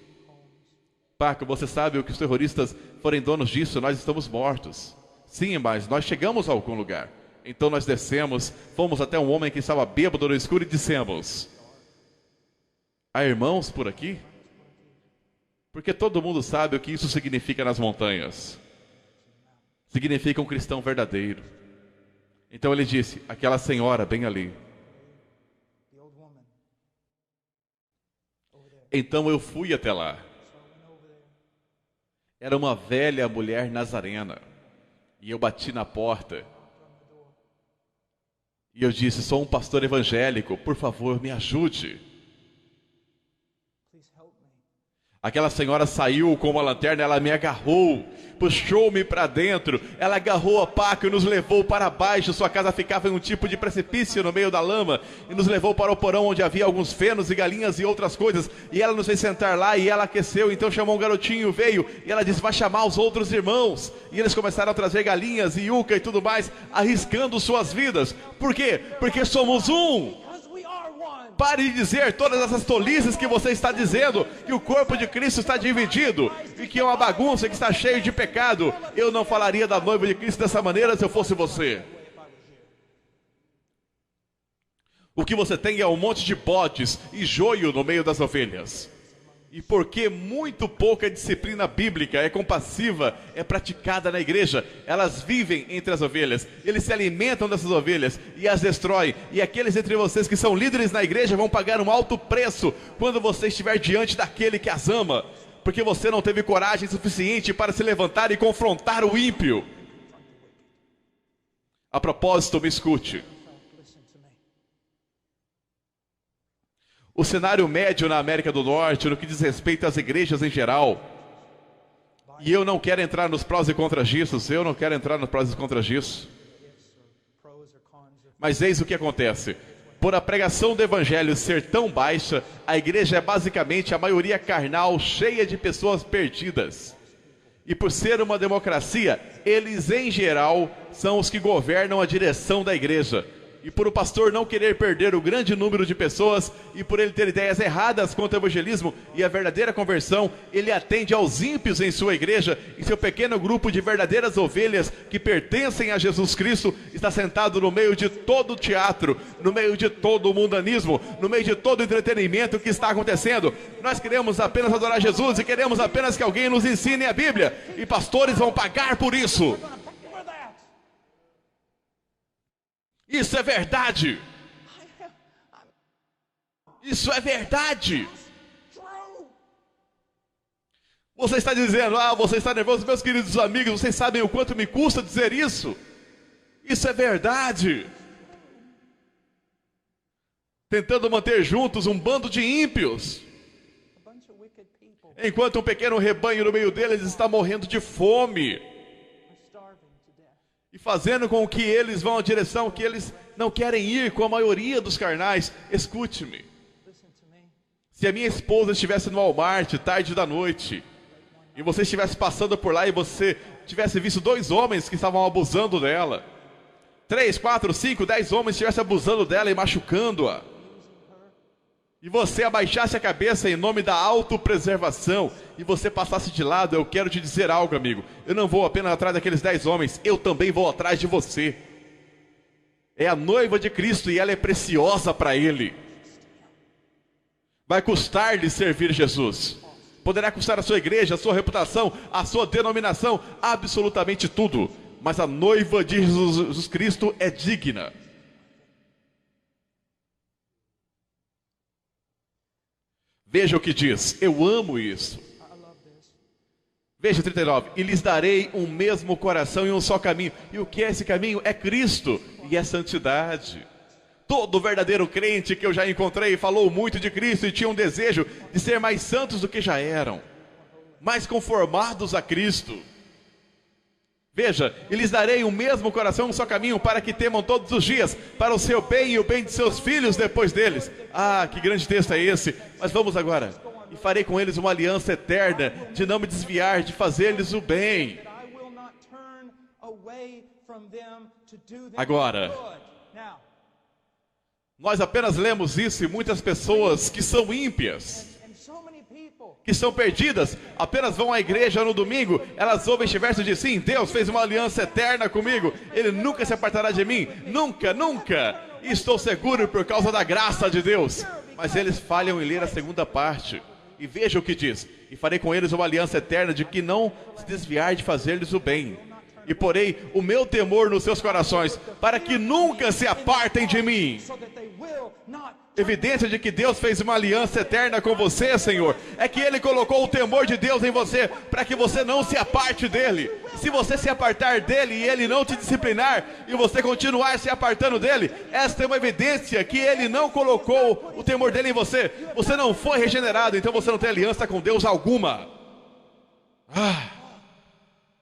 Paco, você sabe o que os terroristas forem donos disso, nós estamos mortos. Sim, mas nós chegamos a algum lugar. Então nós descemos, fomos até um homem que estava bêbado no escuro e dissemos: Há irmãos por aqui? Porque todo mundo sabe o que isso significa nas montanhas. Significa um cristão verdadeiro. Então ele disse, aquela senhora bem ali. Então eu fui até lá. Era uma velha mulher nazarena. E eu bati na porta. E eu disse, sou um pastor evangélico, por favor, me ajude. Aquela senhora saiu com uma lanterna, ela me agarrou, puxou-me para dentro, ela agarrou a paca e nos levou para baixo. Sua casa ficava em um tipo de precipício no meio da lama, e nos levou para o porão onde havia alguns fenos e galinhas e outras coisas, e ela nos fez sentar lá e ela aqueceu. Então chamou um garotinho, veio, e ela disse, vai chamar os outros irmãos, e eles começaram a trazer galinhas e yuca e tudo mais, arriscando suas vidas. Por quê? Porque somos um. Pare de dizer todas essas tolices que você está dizendo, que o corpo de Cristo está dividido, e que é uma bagunça, que está cheio de pecado. Eu não falaria da noiva de Cristo dessa maneira se eu fosse você. O que você tem é um monte de bodes e joio no meio das ovelhas. E porque muito pouca disciplina bíblica é compassiva, é praticada na igreja, elas vivem entre as ovelhas, eles se alimentam dessas ovelhas e as destroem. E aqueles entre vocês que são líderes na igreja vão pagar um alto preço quando você estiver diante daquele que as ama, porque você não teve coragem suficiente para se levantar e confrontar o ímpio. A propósito, me escute. O cenário médio na América do Norte, no que diz respeito às igrejas em geral, e eu não quero entrar nos prós e contras disso, mas eis o que acontece. Por a pregação do evangelho ser tão baixa, a igreja é basicamente a maioria carnal, cheia de pessoas perdidas. E por ser uma democracia, eles em geral são os que governam a direção da igreja. E por o pastor não querer perder o grande número de pessoas, e por ele ter ideias erradas quanto ao evangelismo e a verdadeira conversão, ele atende aos ímpios em sua igreja, e seu pequeno grupo de verdadeiras ovelhas que pertencem a Jesus Cristo está sentado no meio de todo o teatro, no meio de todo o mundanismo, no meio de todo o entretenimento que está acontecendo. Nós queremos apenas adorar Jesus e queremos apenas que alguém nos ensine a Bíblia, e pastores vão pagar por isso. Isso é verdade. Isso é verdade. Você está dizendo, você está nervoso, meus queridos amigos, vocês sabem o quanto me custa dizer isso? Isso é verdade. Tentando manter juntos um bando de ímpios, enquanto um pequeno rebanho no meio deles está morrendo de fome. E fazendo com que eles vão à direção que eles não querem ir com a maioria dos carnais. Escute-me. Se a minha esposa estivesse no Walmart, tarde da noite, e você estivesse passando por lá e você tivesse visto 2 homens que estavam abusando dela, 3, 4, 5, 10 homens estivessem abusando dela e machucando-a, e você abaixasse a cabeça em nome da autopreservação, e você passasse de lado, eu quero te dizer algo, amigo. Eu não vou apenas atrás daqueles 10 homens, eu também vou atrás de você. É a noiva de Cristo e ela é preciosa para Ele. Vai custar-lhe servir Jesus. Poderá custar a sua igreja, a sua reputação, a sua denominação, absolutamente tudo. Mas a noiva de Jesus Cristo é digna. Veja o que diz, eu amo isso. Veja 39, e lhes darei um mesmo coração e um só caminho. E o que é esse caminho? É Cristo e é santidade. Todo verdadeiro crente que eu já encontrei falou muito de Cristo e tinha um desejo de ser mais santos do que já eram, mais conformados a Cristo. Veja, e lhes darei o mesmo coração, um só caminho, para que temam todos os dias, para o seu bem e o bem de seus filhos depois deles. Que grande texto é esse? Mas vamos agora. E farei com eles uma aliança eterna, de não me desviar, de fazer-lhes o bem. Agora, nós apenas lemos isso e muitas pessoas que são ímpias, que são perdidas, apenas vão à igreja no domingo, elas ouvem este verso e dizem, sim, Deus fez uma aliança eterna comigo, Ele nunca se apartará de mim, nunca, nunca, e estou seguro por causa da graça de Deus. Mas eles falham em ler a segunda parte. E veja o que diz: e farei com eles uma aliança eterna de que não se desviar de fazer-lhes o bem. E porei o meu temor nos seus corações, para que nunca se apartem de mim. Evidência de que Deus fez uma aliança eterna com você, Senhor, é que Ele colocou o temor de Deus em você, para que você não se aparte dEle. Se você se apartar dEle e Ele não te disciplinar, e você continuar se apartando dEle, esta é uma evidência que Ele não colocou o temor dEle em você. Você não foi regenerado, então você não tem aliança com Deus alguma.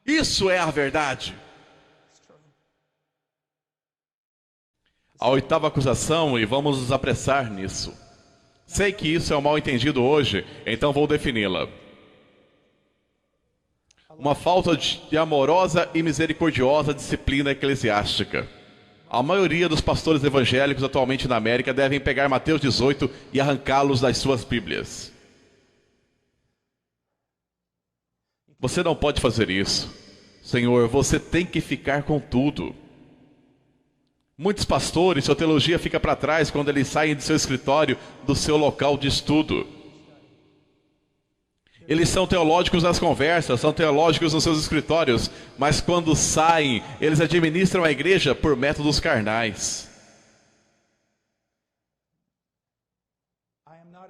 Isso é a verdade. A oitava acusação, e vamos nos apressar nisso. Sei que isso é um mal entendido hoje, então vou defini-la. Uma falta de amorosa e misericordiosa disciplina eclesiástica. A maioria dos pastores evangélicos atualmente na América devem pegar Mateus 18 e arrancá-los das suas Bíblias. Você não pode fazer isso. Senhor, você tem que ficar com tudo. Muitos pastores, sua teologia fica para trás quando eles saem do seu escritório, do seu local de estudo. Eles são teológicos nas conversas, são teológicos nos seus escritórios, mas quando saem, eles administram a igreja por métodos carnais.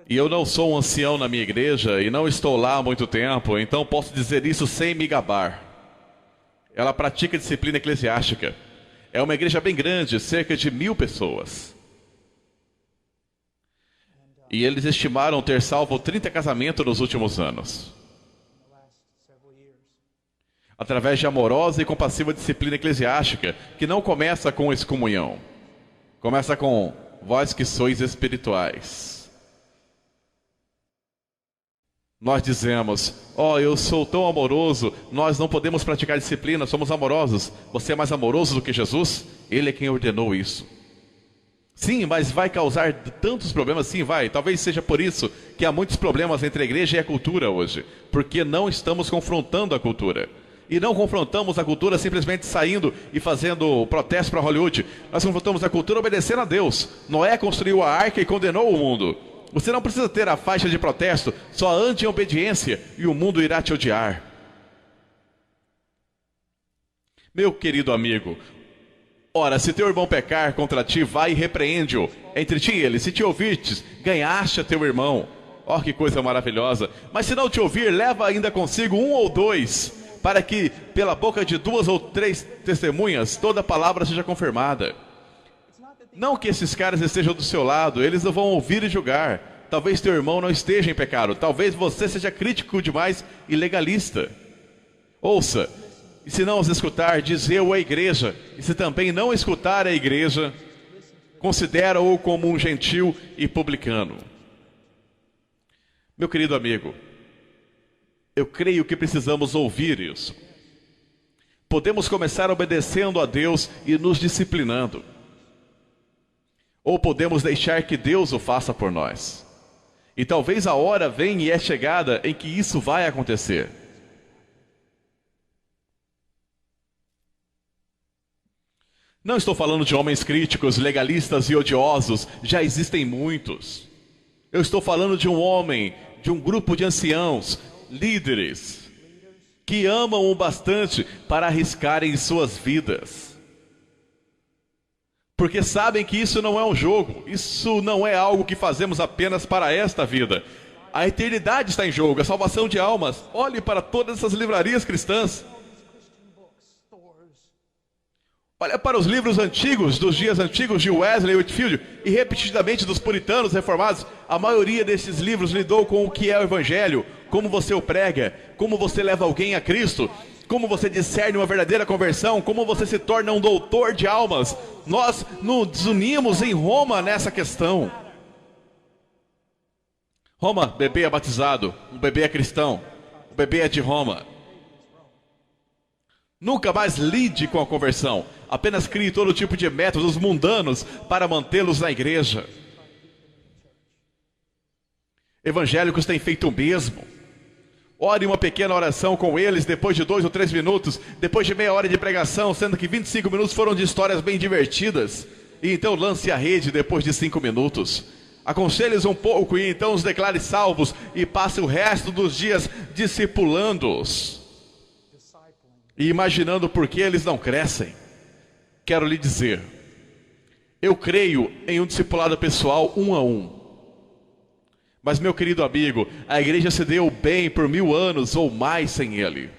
E eu não sou um ancião na minha igreja e não estou lá há muito tempo, então posso dizer isso sem me gabar. Ela pratica disciplina eclesiástica. É uma igreja bem grande, cerca de 1000 pessoas. E eles estimaram ter salvo 30 casamentos nos últimos anos. Através de amorosa e compassiva disciplina eclesiástica, que não começa com excomunhão. Começa com vós que sois espirituais. Nós dizemos, eu sou tão amoroso, nós não podemos praticar disciplina, somos amorosos. Você é mais amoroso do que Jesus? Ele é quem ordenou isso. Sim, mas vai causar tantos problemas? Sim, vai. Talvez seja por isso que há muitos problemas entre a igreja e a cultura hoje. Porque não estamos confrontando a cultura. E não confrontamos a cultura simplesmente saindo e fazendo protesto para Hollywood. Nós confrontamos a cultura obedecendo a Deus. Noé construiu a arca e condenou o mundo. Você não precisa ter a faixa de protesto, só ande em obediência e o mundo irá te odiar. Meu querido amigo, ora, se teu irmão pecar contra ti, vai e repreende-o. Entre ti e ele, se te ouvirtes, ganhaste a teu irmão. Que coisa maravilhosa. Mas se não te ouvir, leva ainda consigo 1 ou 2, para que pela boca de 2 ou 3 testemunhas, toda palavra seja confirmada. Não que esses caras estejam do seu lado, eles não vão ouvir e julgar. Talvez teu irmão não esteja em pecado, talvez você seja crítico demais e legalista. Ouça, e se não os escutar, diz eu à igreja, e se também não escutar a igreja, considera-o como um gentil e publicano. Meu querido amigo, eu creio que precisamos ouvir isso. Podemos começar obedecendo a Deus e nos disciplinando. Ou podemos deixar que Deus o faça por nós. E talvez a hora venha e é chegada em que isso vai acontecer. Não estou falando de homens críticos, legalistas e odiosos. Já existem muitos. Eu estou falando de um homem, de um grupo de anciãos, líderes, que amam o bastante para arriscarem suas vidas. Porque sabem que isso não é um jogo, isso não é algo que fazemos apenas para esta vida. A eternidade está em jogo, a salvação de almas. Olhe para todas essas livrarias cristãs. Olha para os livros antigos, dos dias antigos de Wesley e Whitefield, e repetidamente dos puritanos reformados. A maioria desses livros lidou com o que é o Evangelho, como você o prega, como você leva alguém a Cristo, como você discerne uma verdadeira conversão, como você se torna um doutor de almas. Nós nos unimos em Roma nessa questão. Roma, bebê é batizado, o bebê é cristão, o bebê é de Roma. Nunca mais lide com a conversão, apenas crie todo tipo de métodos mundanos para mantê-los na igreja. Evangélicos têm feito o mesmo. Ore uma pequena oração com eles depois de 2 ou 3 minutos, depois de meia hora de pregação, sendo que 25 minutos foram de histórias bem divertidas. E então lance a rede depois de 5 minutos. Aconselhe-os um pouco e então os declare salvos e passe o resto dos dias discipulando-os e imaginando por que eles não crescem. Quero lhe dizer, eu creio em um discipulado pessoal 1 a 1. Mas, meu querido amigo, a igreja se deu bem por 1000 anos ou mais sem ele.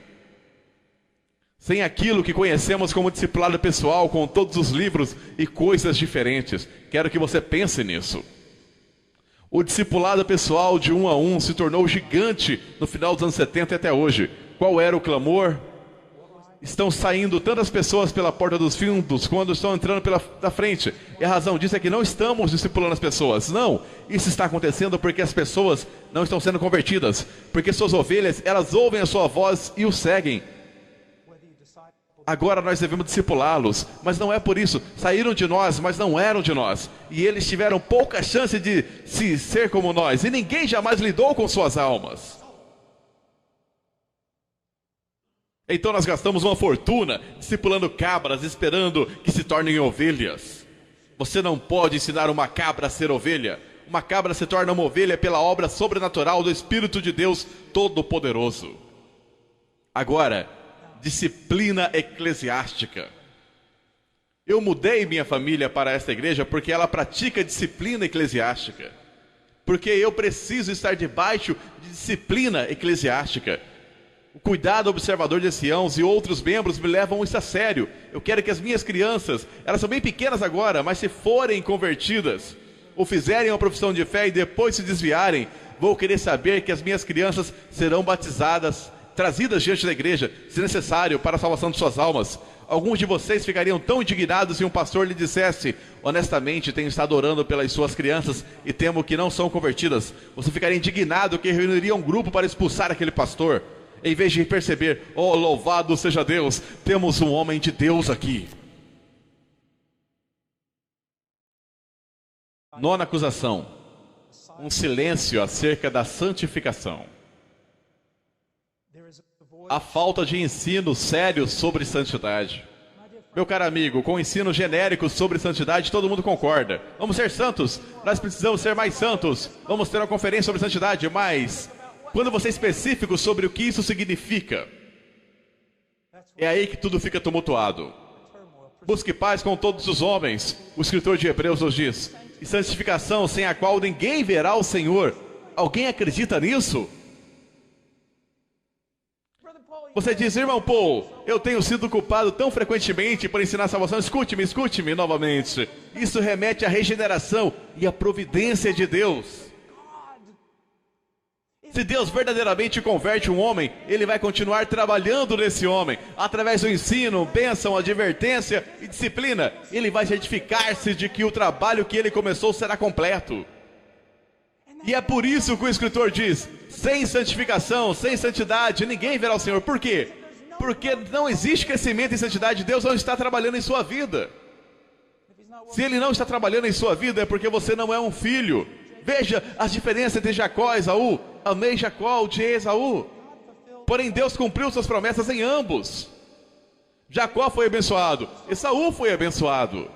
Sem aquilo que conhecemos como discipulado pessoal, com todos os livros e coisas diferentes. Quero que você pense nisso. O discipulado pessoal de 1 a 1 se tornou gigante no final dos anos 70 e até hoje. Qual era o clamor? Estão saindo tantas pessoas pela porta dos fundos quando estão entrando da frente. E a razão disso é que não estamos discipulando as pessoas. Não, isso está acontecendo porque as pessoas não estão sendo convertidas. Porque suas ovelhas, elas ouvem a sua voz e o seguem. Agora nós devemos discipulá-los, mas não é por isso. Saíram de nós, mas não eram de nós. E eles tiveram pouca chance de ser como nós. E ninguém jamais lidou com suas almas. Então nós gastamos uma fortuna discipulando cabras, esperando que se tornem ovelhas. Você não pode ensinar uma cabra a ser ovelha. Uma cabra se torna uma ovelha pela obra sobrenatural do Espírito de Deus Todo-Poderoso. Agora, disciplina eclesiástica. Eu mudei minha família para esta igreja porque ela pratica disciplina eclesiástica. Porque eu preciso estar debaixo de disciplina eclesiástica. O cuidado observador de anciãos e outros membros me levam isso a sério. Eu quero que as minhas crianças, elas são bem pequenas agora, mas se forem convertidas, ou fizerem uma profissão de fé e depois se desviarem, vou querer saber que as minhas crianças serão batizadas, trazidas diante da igreja, se necessário, para a salvação de suas almas. Alguns de vocês ficariam tão indignados se um pastor lhe dissesse: honestamente, tenho estado orando pelas suas crianças e temo que não são convertidas. Você ficaria indignado que reuniria um grupo para expulsar aquele pastor, em vez de perceber: oh, louvado seja Deus, temos um homem de Deus aqui. Nona acusação: um silêncio acerca da santificação. A falta de ensino sério sobre santidade. Meu caro amigo, com o ensino genérico sobre santidade, todo mundo concorda. Vamos ser santos, nós precisamos ser mais santos. Vamos ter uma conferência sobre santidade, mas quando você é específico sobre o que isso significa, é aí que tudo fica tumultuado. Busque paz com todos os homens, o escritor de Hebreus nos diz, e santificação sem a qual ninguém verá o Senhor. Alguém acredita nisso? Você diz: irmão Paul, eu tenho sido culpado tão frequentemente por ensinar a salvação. Escute-me novamente. Isso remete à regeneração e à providência de Deus. Se Deus verdadeiramente converte um homem, Ele vai continuar trabalhando nesse homem, através do ensino, bênção, advertência e disciplina. Ele vai certificar-se de que o trabalho que Ele começou será completo. E é por isso que o escritor diz: sem santificação, sem santidade, ninguém verá o Senhor. Por quê? Porque não existe crescimento em santidade. Deus não está trabalhando em sua vida. Se Ele não está trabalhando em sua vida, é porque você não é um filho. Veja as diferenças entre Jacó e Esaú. Amei Jacó, odiei Esaú. Porém Deus cumpriu suas promessas em ambos. Jacó foi abençoado, Esaú foi abençoado.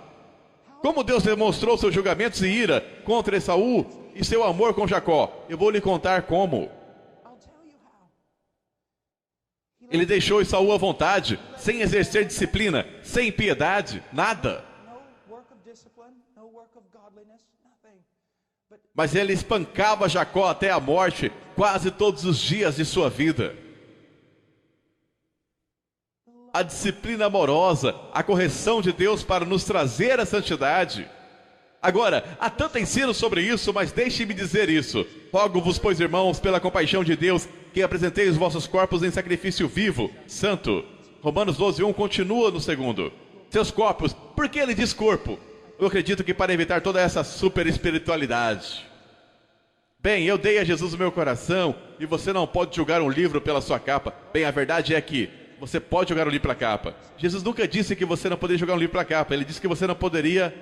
Como Deus demonstrou seus julgamentos e ira contra Esaú e seu amor com Jacó? Eu vou lhe contar como. Ele deixou Esaú à vontade, sem exercer disciplina, sem piedade, nada. Mas ele espancava Jacó até a morte, quase todos os dias de sua vida. A disciplina amorosa, a correção de Deus para nos trazer a santidade. Agora, há tanto ensino sobre isso, mas deixe-me dizer isso. Rogo-vos, pois, irmãos, pela compaixão de Deus, que apresentei os vossos corpos em sacrifício vivo, santo. Romanos 12:1 continua no segundo. Seus corpos, por que ele diz corpo? Eu acredito que para evitar toda essa super espiritualidade. Bem, eu dei a Jesus o meu coração e você não pode julgar um livro pela sua capa. Bem, a verdade é que você pode julgar um livro pela capa. Jesus nunca disse que você não poderia julgar um livro pela capa. Ele disse que você não poderia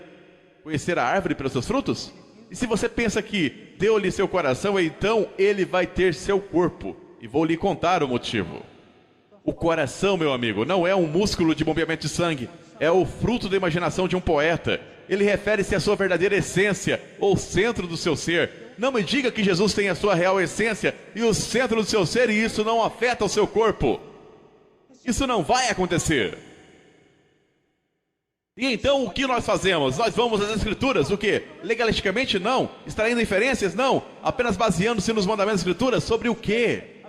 conhecer a árvore pelos seus frutos. E se você pensa que deu-lhe seu coração, então ele vai ter seu corpo. E vou lhe contar o motivo. O coração, meu amigo, não é um músculo de bombeamento de sangue. É o fruto da imaginação de um poeta. Ele refere-se à sua verdadeira essência, ou centro do seu ser. Não me diga que Jesus tem a sua real essência e o centro do seu ser, e isso não afeta o seu corpo. Isso não vai acontecer. E então o que nós fazemos? Nós vamos às Escrituras, o quê? Legalisticamente não, extraindo inferências não, apenas baseando-se nos mandamentos das Escrituras, sobre o quê?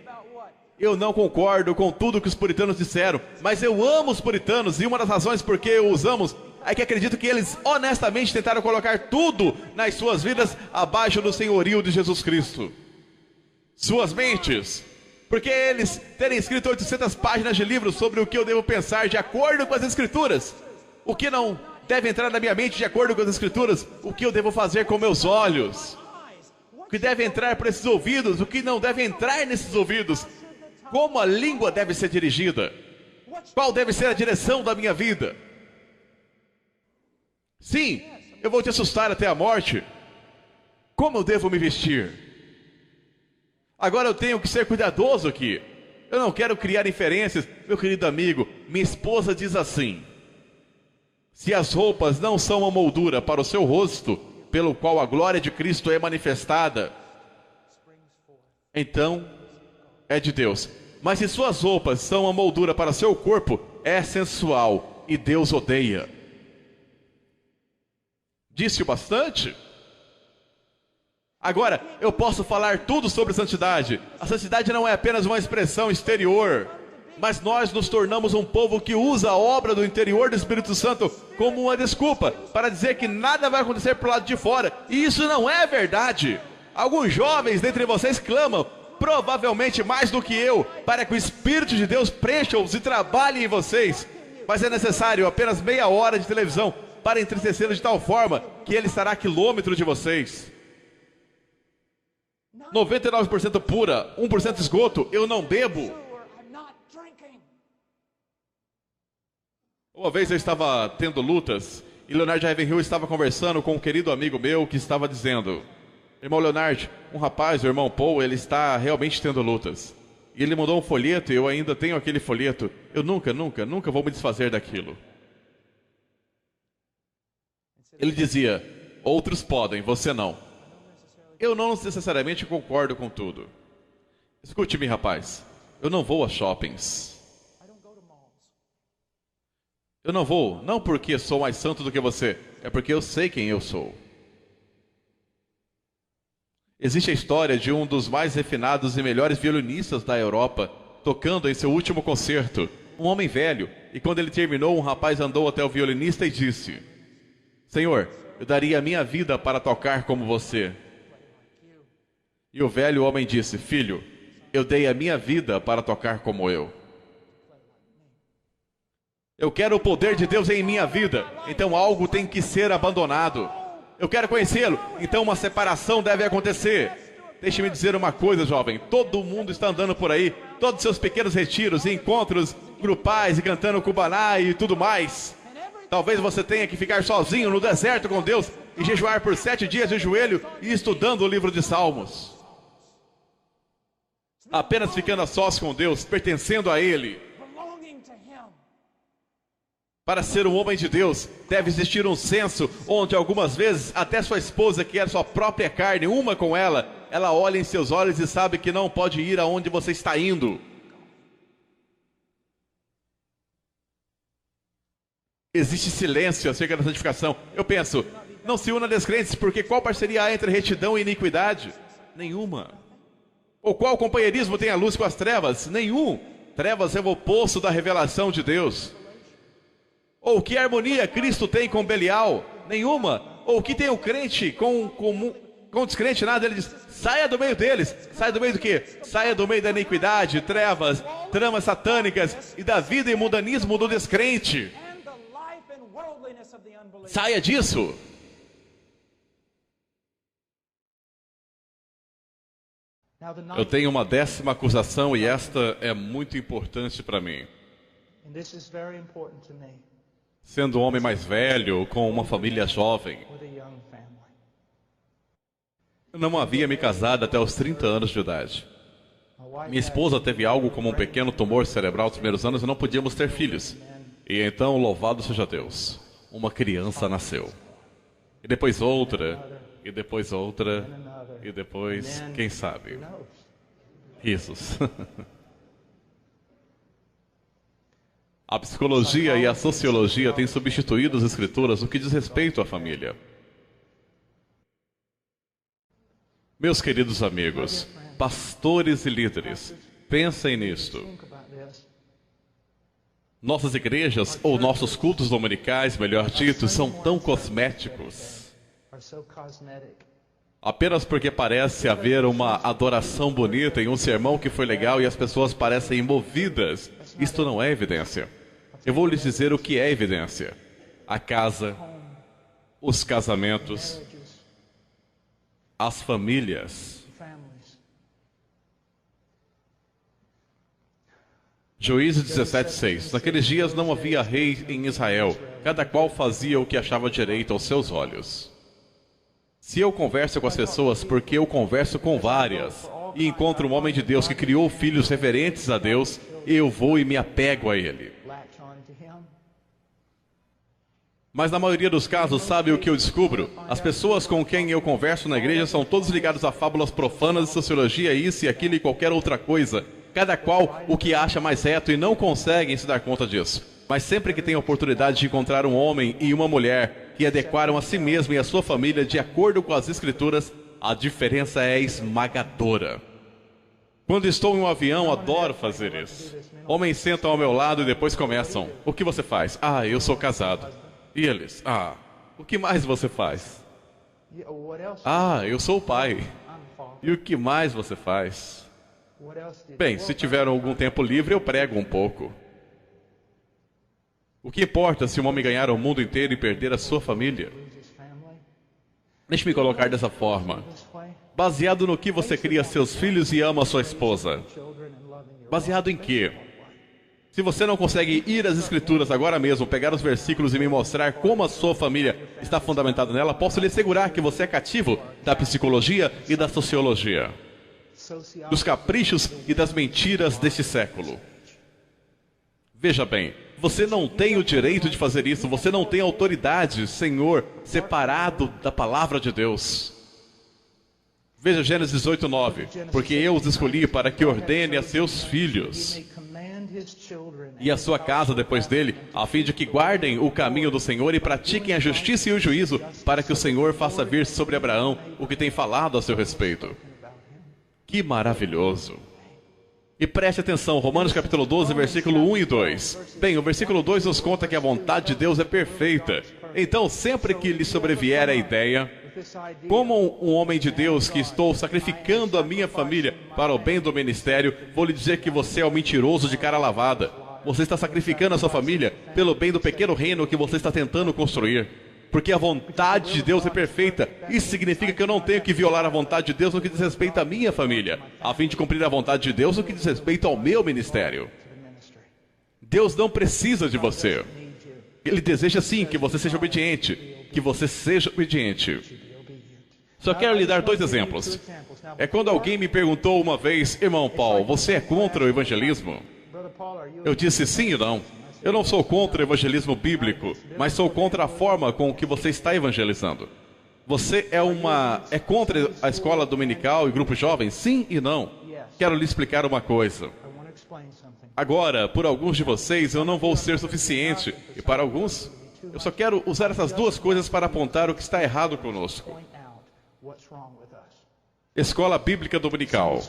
Eu não concordo com tudo que os puritanos disseram, mas eu amo os puritanos, e uma das razões por que os amo é que acredito que eles honestamente tentaram colocar tudo nas suas vidas abaixo do senhorio de Jesus Cristo. Suas mentes. Porque eles terem escrito 800 páginas de livros sobre o que eu devo pensar de acordo com as Escrituras. O que não deve entrar na minha mente de acordo com as Escrituras. O que eu devo fazer com meus olhos. O que deve entrar por esses ouvidos. O que não deve entrar nesses ouvidos. Como a língua deve ser dirigida. Qual deve ser a direção da minha vida. Sim, eu vou te assustar até a morte. Como eu devo me vestir? Agora eu tenho que ser cuidadoso aqui. Eu não quero criar inferências. Meu querido amigo, minha esposa diz assim: se as roupas não são uma moldura para o seu rosto, pelo qual a glória de Cristo é manifestada, então é de Deus. Mas se suas roupas são uma moldura para seu corpo, é sensual e Deus odeia. Disse o bastante? Agora, eu posso falar tudo sobre santidade. A santidade não é apenas uma expressão exterior, mas nós nos tornamos um povo que usa a obra do interior do Espírito Santo como uma desculpa para dizer que nada vai acontecer pro lado de fora. E isso não é verdade. Alguns jovens dentre vocês clamam, provavelmente mais do que eu, para que o Espírito de Deus preencha-os e trabalhe em vocês. Mas é necessário apenas meia hora de televisão para entristecê-los de tal forma que ele estará a quilômetro de vocês. 99% pura, 1% esgoto, eu não bebo. Uma vez eu estava tendo lutas e Leonard Ravenhill estava conversando com um querido amigo meu que estava dizendo: irmão Leonard, um rapaz, o irmão Paul, ele está realmente tendo lutas. E ele mandou um folheto e eu ainda tenho aquele folheto. Eu nunca vou me desfazer daquilo. Ele dizia: outros podem, você não. Eu não necessariamente concordo com tudo. Escute-me, rapaz. Eu não vou a shoppings. Eu não vou, não porque sou mais santo do que você, é porque eu sei quem eu sou. Existe a história de um dos mais refinados e melhores violinistas da Europa, tocando em seu último concerto, um homem velho, e quando ele terminou, um rapaz andou até o violinista e disse: Senhor, eu daria a minha vida para tocar como você. E o velho homem disse: filho, eu dei a minha vida para tocar como eu. Eu quero o poder de Deus em minha vida, então algo tem que ser abandonado. Eu quero conhecê-lo, então uma separação deve acontecer. Deixe-me dizer uma coisa, jovem, todo mundo está andando por aí, todos seus pequenos retiros e encontros grupais e cantando cubaná e tudo mais. Talvez você tenha que ficar sozinho no deserto com Deus e jejuar por 7 dias de joelho e estudando o livro de Salmos. Apenas ficando a sós com Deus, pertencendo a Ele. Para ser um homem de Deus, deve existir um senso onde algumas vezes até sua esposa, que é sua própria carne, uma com ela, ela olha em seus olhos e sabe que não pode ir aonde você está indo. Existe silêncio acerca da santificação. Eu penso, não se una a descrentes, porque qual parceria há entre retidão e iniquidade? Nenhuma. Ou qual companheirismo tem a luz com as trevas? Nenhum. Trevas é o oposto da revelação de Deus. Ou que harmonia Cristo tem com Belial? Nenhuma. Ou que tem o crente com o descrente? Nada. Ele diz, saia do meio deles. Saia do meio do quê? Saia do meio da iniquidade, trevas, tramas satânicas e da vida e mundanismo do descrente. Saia disso. Eu tenho uma 10ª acusação e esta é muito importante para mim. Sendo um homem mais velho, com uma família jovem, eu não havia me casado até os 30 anos de idade. Minha esposa teve algo como um pequeno tumor cerebral nos primeiros anos e não podíamos ter filhos. E então, louvado seja Deus, uma criança nasceu. e depois outra, e depois outra, e depois, quem sabe, risos. A psicologia e a sociologia têm substituído as escrituras no que diz respeito à família. Meus queridos amigos, pastores e líderes, pensem nisto. Nossas igrejas, ou nossos cultos dominicais, melhor dito, são tão cosméticos. Apenas porque parece haver uma adoração bonita em um sermão que foi legal e as pessoas parecem movidas, isto não é evidência. Eu vou lhes dizer o que é evidência. A casa, os casamentos, as famílias. Juízes 17:6. Naqueles dias não havia rei em Israel, cada qual fazia o que achava direito aos seus olhos. Se eu converso com as pessoas, porque eu converso com várias, e encontro um homem de Deus que criou filhos reverentes a Deus, eu vou e me apego a ele. Mas na maioria dos casos, sabe o que eu descubro? As pessoas com quem eu converso na igreja são todos ligados a fábulas profanas de sociologia, isso e aquilo e qualquer outra coisa. Cada qual o que acha mais reto e não conseguem se dar conta disso. Mas sempre que tem a oportunidade de encontrar um homem e uma mulher que adequaram a si mesmo e a sua família de acordo com as escrituras, a diferença é esmagadora. Quando estou em um avião, adoro fazer isso. Homens sentam ao meu lado e depois começam. O que você faz? Ah, eu sou casado. E eles? Ah, o que mais você faz? Ah, eu sou o pai. E o que mais você faz? Bem, se tiver algum tempo livre, eu prego um pouco. O que importa se um homem ganhar o mundo inteiro e perder a sua família? Deixe-me colocar dessa forma. Baseado no que você cria seus filhos e ama sua esposa? Baseado em quê? Se você não consegue ir às escrituras agora mesmo, pegar os versículos e me mostrar como a sua família está fundamentada nela, posso lhe assegurar que você é cativo da psicologia e da sociologia, dos caprichos e das mentiras deste século. Veja bem, você não tem o direito de fazer isso, você não tem autoridade, Senhor, separado da palavra de Deus. Veja Gênesis 18:9. Porque eu os escolhi para que ordene a seus filhos e a sua casa depois dele, a fim de que guardem o caminho do Senhor e pratiquem a justiça e o juízo, para que o Senhor faça vir sobre Abraão o que tem falado a seu respeito. Que maravilhoso! E preste atenção, Romanos capítulo 12, versículo 1 e 2. Bem, o versículo 2 nos conta que a vontade de Deus é perfeita. Então, sempre que lhe sobrevier a ideia, como um homem de Deus que estou sacrificando a minha família para o bem do ministério, vou lhe dizer que você é um mentiroso de cara lavada. Você está sacrificando a sua família pelo bem do pequeno reino que você está tentando construir. Porque a vontade de Deus é perfeita. Isso significa que eu não tenho que violar a vontade de Deus no que diz respeito à minha família, a fim de cumprir a vontade de Deus no que diz respeito ao meu ministério. Deus não precisa de você. Ele deseja sim que você seja obediente. Que você seja obediente. Só quero lhe dar 2 exemplos. É quando alguém me perguntou uma vez: irmão Paul, você é contra o evangelismo? Eu disse sim e não. Eu não sou contra o evangelismo bíblico, mas sou contra a forma com que você está evangelizando. Você é contra a escola dominical e grupo jovem? Sim e não. Quero lhe explicar uma coisa. Agora, por alguns de vocês, eu não vou ser suficiente. E para alguns, eu só quero usar essas 2 coisas para apontar o que está errado conosco. Escola bíblica dominical.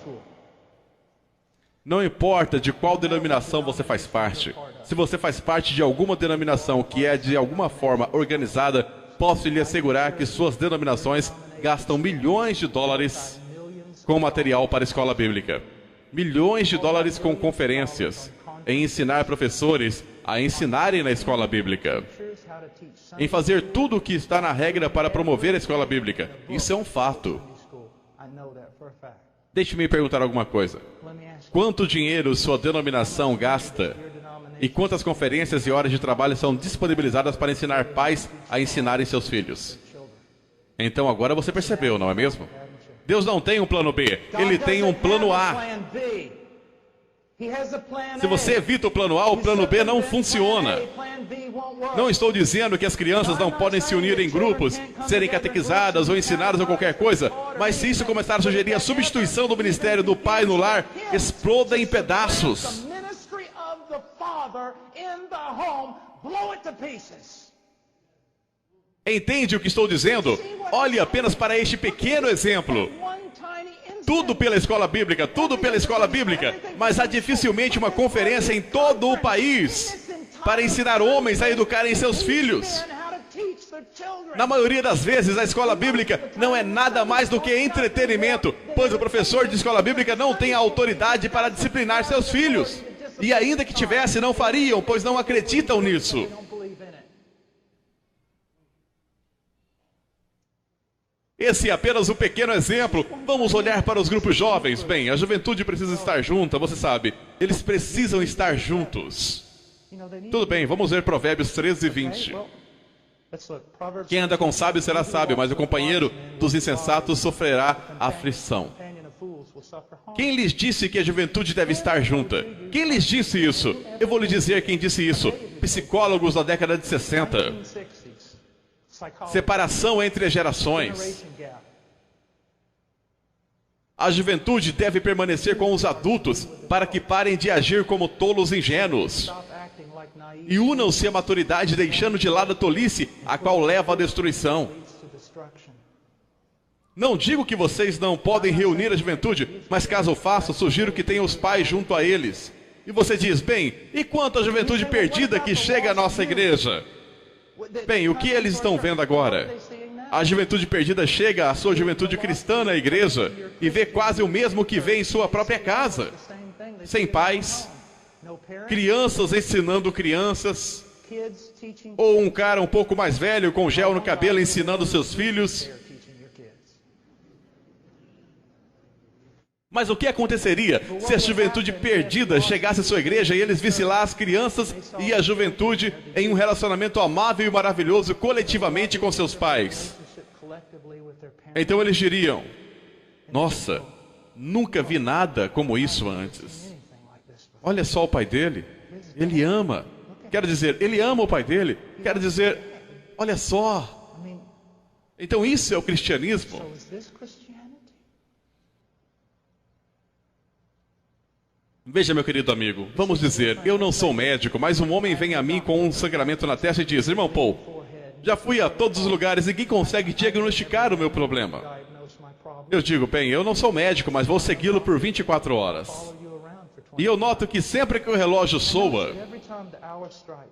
Não importa de qual denominação você faz parte. Se você faz parte de alguma denominação que é de alguma forma organizada, posso lhe assegurar que suas denominações gastam milhões de dólares com material para a escola bíblica. Milhões de dólares com conferências, em ensinar professores a ensinarem na escola bíblica. Em fazer tudo o que está na regra para promover a escola bíblica. Isso é um fato. Deixe-me perguntar alguma coisa. Quanto dinheiro sua denominação gasta e quantas conferências e horas de trabalho são disponibilizadas para ensinar pais a ensinarem seus filhos? Então agora você percebeu, não é mesmo? Deus não tem um plano B, Ele tem um plano A. Se você evita o plano A, o plano B não funciona. Não estou dizendo que as crianças não podem se unir em grupos, serem catequizadas ou ensinadas ou qualquer coisa, mas se isso começar a sugerir a substituição do ministério do pai no lar, exploda em pedaços. Entende o que estou dizendo? Olhe apenas para este pequeno exemplo. Tudo pela escola bíblica, tudo pela escola bíblica, mas há dificilmente uma conferência em todo o país para ensinar homens a educarem seus filhos. Na maioria das vezes, a escola bíblica não é nada mais do que entretenimento, pois o professor de escola bíblica não tem a autoridade para disciplinar seus filhos. E ainda que tivesse, não fariam, pois não acreditam nisso. Esse é apenas um pequeno exemplo. Vamos olhar para os grupos jovens. Bem, a juventude precisa estar junta, você sabe. Eles precisam estar juntos. Tudo bem, vamos ver Provérbios 13 e 20. Quem anda com sábio será sábio, mas o companheiro dos insensatos sofrerá aflição. Quem lhes disse que a juventude deve estar junta? Quem lhes disse isso? Eu vou lhe dizer quem disse isso. Psicólogos da década de 60. Separação entre as gerações. A juventude deve permanecer com os adultos para que parem de agir como tolos ingênuos. E unam-se à maturidade, deixando de lado a tolice, a qual leva à destruição. Não digo que vocês não podem reunir a juventude, mas caso façam, sugiro que tenham os pais junto a eles. E você diz, bem, e quanto à juventude perdida que chega à nossa igreja? Bem, o que eles estão vendo agora? A juventude perdida chega à sua juventude cristã na igreja e vê quase o mesmo que vê em sua própria casa. Sem pais, crianças ensinando crianças, ou um cara um pouco mais velho com gel no cabelo ensinando seus filhos. Mas o que aconteceria se a juventude perdida chegasse à sua igreja e eles vissem lá as crianças e a juventude em um relacionamento amável e maravilhoso coletivamente com seus pais? Então eles diriam, nossa, nunca vi nada como isso antes. Olha só o pai dele, ele ama. Quero dizer, ele ama o pai dele. Quero dizer, olha só. Então isso é o cristianismo. Veja, meu querido amigo, vamos dizer, eu não sou médico, mas um homem vem a mim com um sangramento na testa e diz, irmão Paul, já fui a todos os lugares e ninguém consegue diagnosticar o meu problema. Eu digo, bem, eu não sou médico, mas vou segui-lo por 24 horas. E eu noto que sempre que o relógio soa,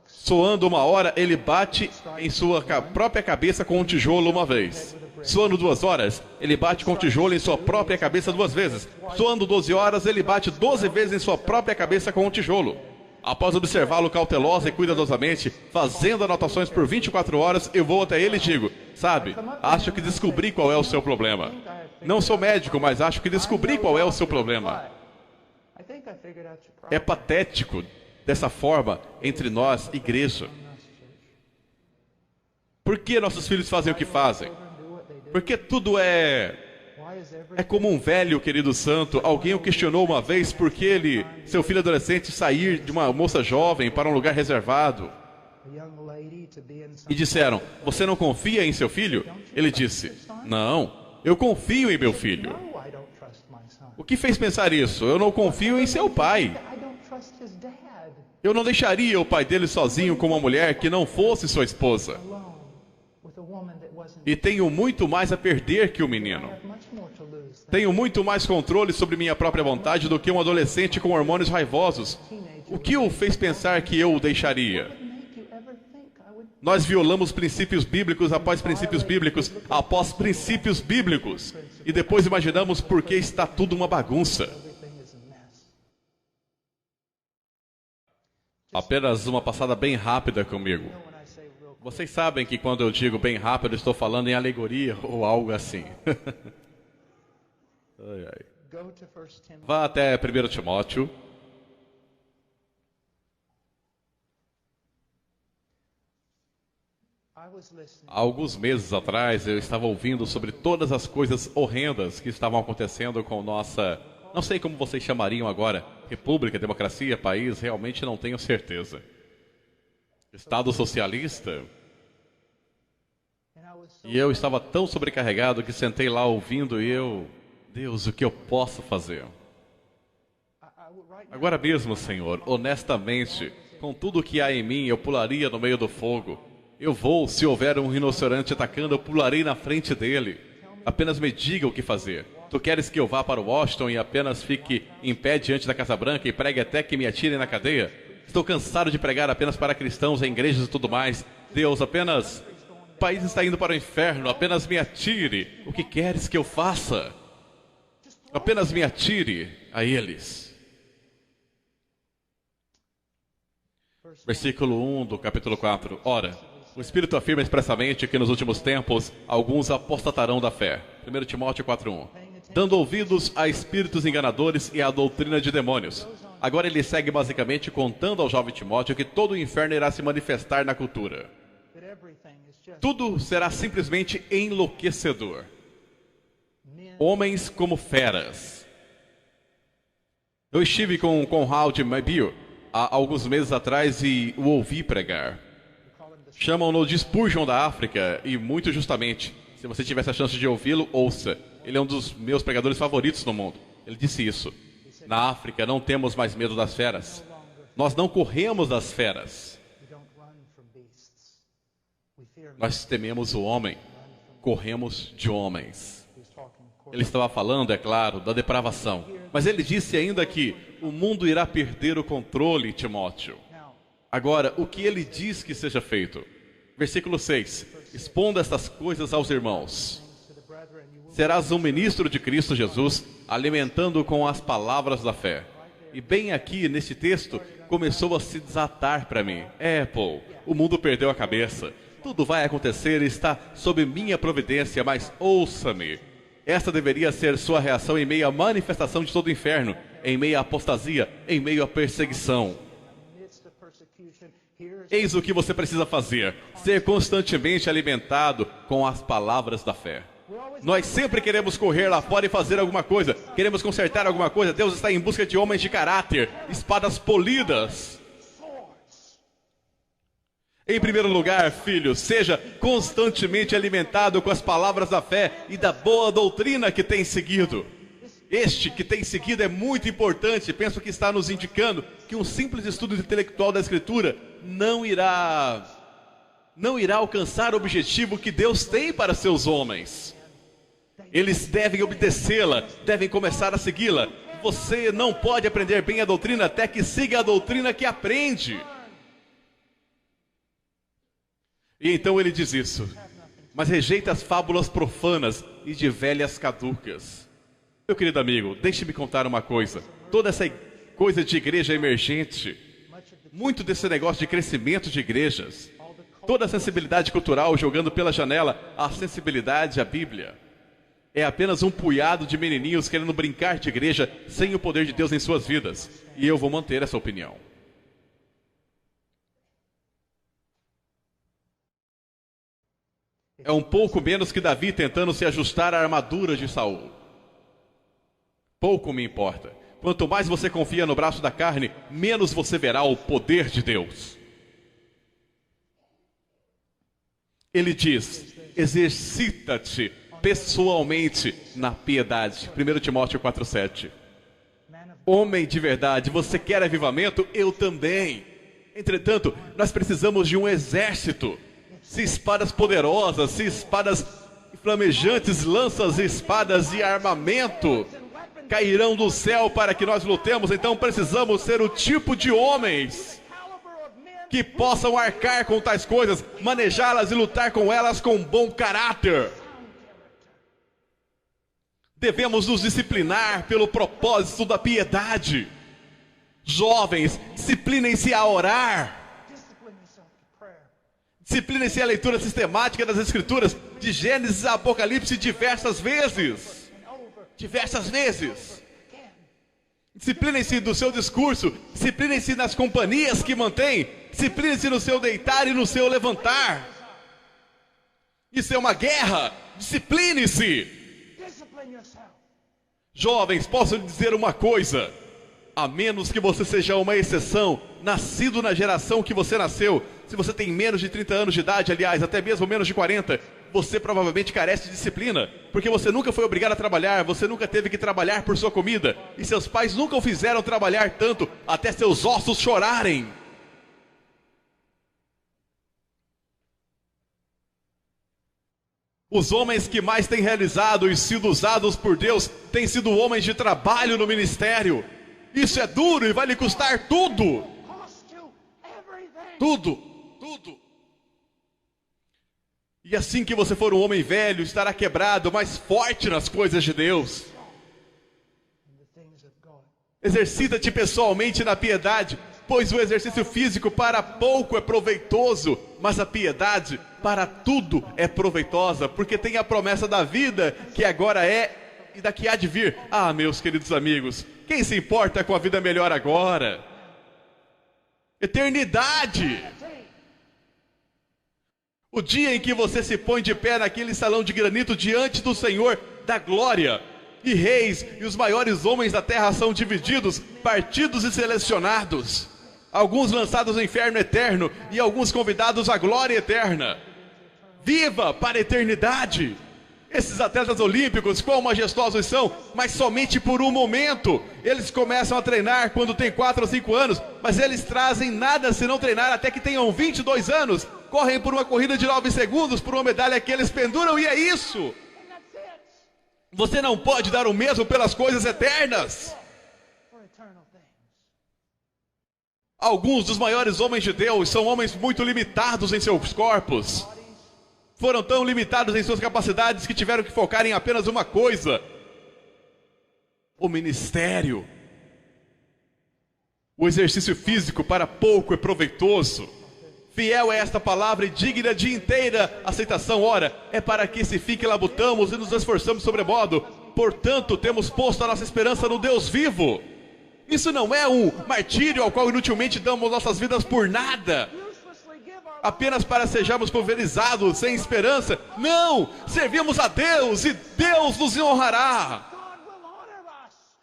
soando 1 hora, ele bate em sua própria cabeça com um tijolo uma vez. Soando 2 horas, ele bate com o tijolo em sua própria cabeça 2 vezes. Soando 12 horas, ele bate 12 vezes em sua própria cabeça com o tijolo. Após observá-lo cautelosa e cuidadosamente, fazendo anotações por 24 horas, eu vou até ele e digo, sabe, acho que descobri qual é o seu problema. Não sou médico, mas acho que descobri qual é o seu problema. É patético dessa forma entre nós, igreja. Por que nossos filhos fazem o que fazem? Porque tudo é como um velho, querido santo. Alguém o questionou uma vez por que seu filho adolescente sair de uma moça jovem para um lugar reservado. E disseram, você não confia em seu filho? Ele disse, não, eu confio em meu filho. O que fez pensar isso? Eu não confio em seu pai. Eu não deixaria o pai dele sozinho com uma mulher que não fosse sua esposa. E tenho muito mais a perder que o menino. Tenho muito mais controle sobre minha própria vontade do que um adolescente com hormônios raivosos. O que o fez pensar que eu o deixaria? Nós violamos princípios bíblicos após princípios bíblicos, após princípios bíblicos. E depois imaginamos por que está tudo uma bagunça. Apenas uma passada bem rápida comigo. Vocês sabem que quando eu digo bem rápido, estou falando em alegoria ou algo assim. Ai, ai. Vá até 1 Timóteo. Há alguns meses atrás, eu estava ouvindo sobre todas as coisas horrendas que estavam acontecendo com nossa Não sei como vocês chamariam agora. República, democracia, país, realmente não tenho certeza. Estado socialista? E eu estava tão sobrecarregado que sentei lá ouvindo e Deus, o que eu posso fazer? Agora mesmo, Senhor, honestamente, com tudo que há em mim, eu pularia no meio do fogo. Eu vou, se houver um rinoceronte atacando, eu pularei na frente dele. Apenas me diga o que fazer. Tu queres que eu vá para Washington e apenas fique em pé diante da Casa Branca e pregue até que me atirem na cadeia? Estou cansado de pregar apenas para cristãos em igrejas e tudo mais. Deus, apenas... O país está indo para o inferno, apenas me atire. O que queres que eu faça? Apenas me atire a eles. Versículo 1 do capítulo 4. Ora, o Espírito afirma expressamente que nos últimos tempos alguns apostatarão da fé. 1 Timóteo 4:1. Dando ouvidos a espíritos enganadores e à doutrina de demônios. Agora ele segue basicamente contando ao jovem Timóteo que todo o inferno irá se manifestar na cultura. Tudo será simplesmente enlouquecedor. Homens como feras. Eu estive com Conrad Mabille há alguns meses atrás e o ouvi pregar. Chamam-no de Spurgeon da África, e muito justamente. Se você tivesse a chance de ouvi-lo, ouça. Ele é um dos meus pregadores favoritos no mundo. Ele disse isso. Na África não temos mais medo das feras. Nós não corremos das feras. Nós tememos o homem. Corremos de homens. Ele estava falando, é claro, da depravação. Mas ele disse ainda que o mundo irá perder o controle, Timóteo. Agora, o que ele diz que seja feito? Versículo 6. Expondo estas coisas aos irmãos. Serás um ministro de Cristo Jesus, alimentando com as palavras da fé. E bem aqui, neste texto, começou a se desatar para mim. Paul, o mundo perdeu a cabeça. Tudo vai acontecer e está sob minha providência, mas ouça-me. Esta deveria ser sua reação em meio à manifestação de todo o inferno, em meio à apostasia, em meio à perseguição. Eis o que você precisa fazer: ser constantemente alimentado com as palavras da fé. Nós sempre queremos correr lá fora e fazer alguma coisa, queremos consertar alguma coisa. Deus está em busca de homens de caráter, espadas polidas. Em primeiro lugar, filho, seja constantemente alimentado com as palavras da fé e da boa doutrina que tem seguido. Este que tem seguido é muito importante. Penso que está nos indicando que um simples estudo intelectual da Escritura não irá alcançar o objetivo que Deus tem para seus homens. Eles devem obedecê-la, devem começar a segui-la. Você não pode aprender bem a doutrina até que siga a doutrina que aprende. E então ele diz isso: mas rejeita as fábulas profanas e de velhas caducas. Meu querido amigo, deixe-me contar uma coisa. Toda essa coisa de igreja emergente, muito desse negócio de crescimento de igrejas, toda a sensibilidade cultural jogando pela janela a sensibilidade à Bíblia, é apenas um punhado de menininhos querendo brincar de igreja sem o poder de Deus em suas vidas. E eu vou manter essa opinião. É um pouco menos que Davi tentando se ajustar à armadura de Saul. Pouco me importa. Quanto mais você confia no braço da carne, menos você verá o poder de Deus. Ele diz: exercita-te pessoalmente na piedade. 1 Timóteo 4:7. Homem de verdade, você quer avivamento? Eu também. Entretanto, nós precisamos de um exército. Se espadas poderosas, se espadas flamejantes, lanças, espadas e armamento cairão do céu para que nós lutemos, então precisamos ser o tipo de homens que possam arcar com tais coisas, manejá-las e lutar com elas com bom caráter. Devemos nos disciplinar pelo propósito da piedade. Jovens, disciplinem-se a orar. Disciplinem-se a leitura sistemática das Escrituras, de Gênesis a Apocalipse, diversas vezes. Diversas vezes. Disciplinem-se do seu discurso, disciplinem-se nas companhias que mantém, disciplinem-se no seu deitar e no seu levantar. Isso é uma guerra. Discipline-se. Jovens, posso lhe dizer uma coisa: a menos que você seja uma exceção, nascido na geração que você nasceu, se você tem menos de 30 anos de idade, aliás, até mesmo menos de 40, você provavelmente carece de disciplina, porque você nunca foi obrigado a trabalhar, você nunca teve que trabalhar por sua comida, e seus pais nunca o fizeram trabalhar tanto até seus ossos chorarem. Os homens que mais têm realizado e sido usados por Deus têm sido homens de trabalho no ministério. Isso é duro e vai lhe custar tudo. Tudo, tudo. E assim que você for um homem velho, estará quebrado, mas forte nas coisas de Deus. Exercita-te pessoalmente na piedade, pois o exercício físico para pouco é proveitoso, mas a piedade para tudo é proveitosa, porque tem a promessa da vida, que agora é e daqui há de vir. Ah, meus queridos amigos, quem se importa com a vida melhor agora? Eternidade! O dia em que você se põe de pé naquele salão de granito diante do Senhor da glória, e reis e os maiores homens da terra são divididos, partidos e selecionados, alguns lançados no inferno eterno e alguns convidados à glória eterna. Viva para a eternidade! Esses atletas olímpicos, quão majestosos são, mas somente por um momento. Eles começam a treinar quando têm 4 ou 5 anos, mas eles trazem nada se não treinar até que tenham 22 anos. Correm por uma corrida de 9 segundos, por uma medalha que eles penduram, e é isso. Você não pode dar o mesmo pelas coisas eternas. Alguns dos maiores homens de Deus são homens muito limitados em seus corpos. Foram tão limitados em suas capacidades que tiveram que focar em apenas uma coisa: o ministério. O exercício físico para pouco é proveitoso. Fiel é esta palavra e digna de inteira aceitação. Ora, é para que se fique labutamos e nos esforçamos sobremodo. Portanto, temos posto a nossa esperança no Deus vivo. Isso não é um martírio ao qual inutilmente damos nossas vidas por nada, apenas para sejamos pulverizados sem esperança. Não! Servimos a Deus e Deus nos honrará.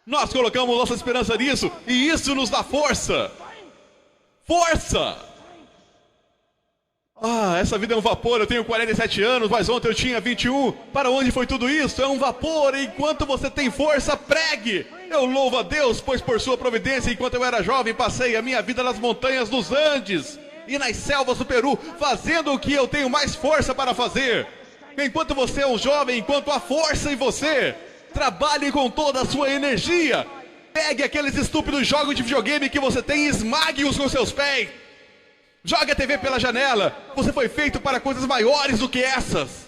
Nós colocamos nossa esperança nisso e isso nos dá força. Força! Ah, essa vida é um vapor, eu tenho 47 anos, mas ontem eu tinha 21. Para onde foi tudo isso? É um vapor, e enquanto você tem força, pregue. Eu louvo a Deus, pois por sua providência, enquanto eu era jovem, passei a minha vida nas montanhas dos Andes e nas selvas do Peru, fazendo o que eu tenho mais força para fazer. Enquanto você é um jovem, enquanto há força em você, trabalhe com toda a sua energia. Pegue aqueles estúpidos jogos de videogame que você tem e esmague-os com seus pés. Jogue a TV pela janela. Você foi feito para coisas maiores do que essas.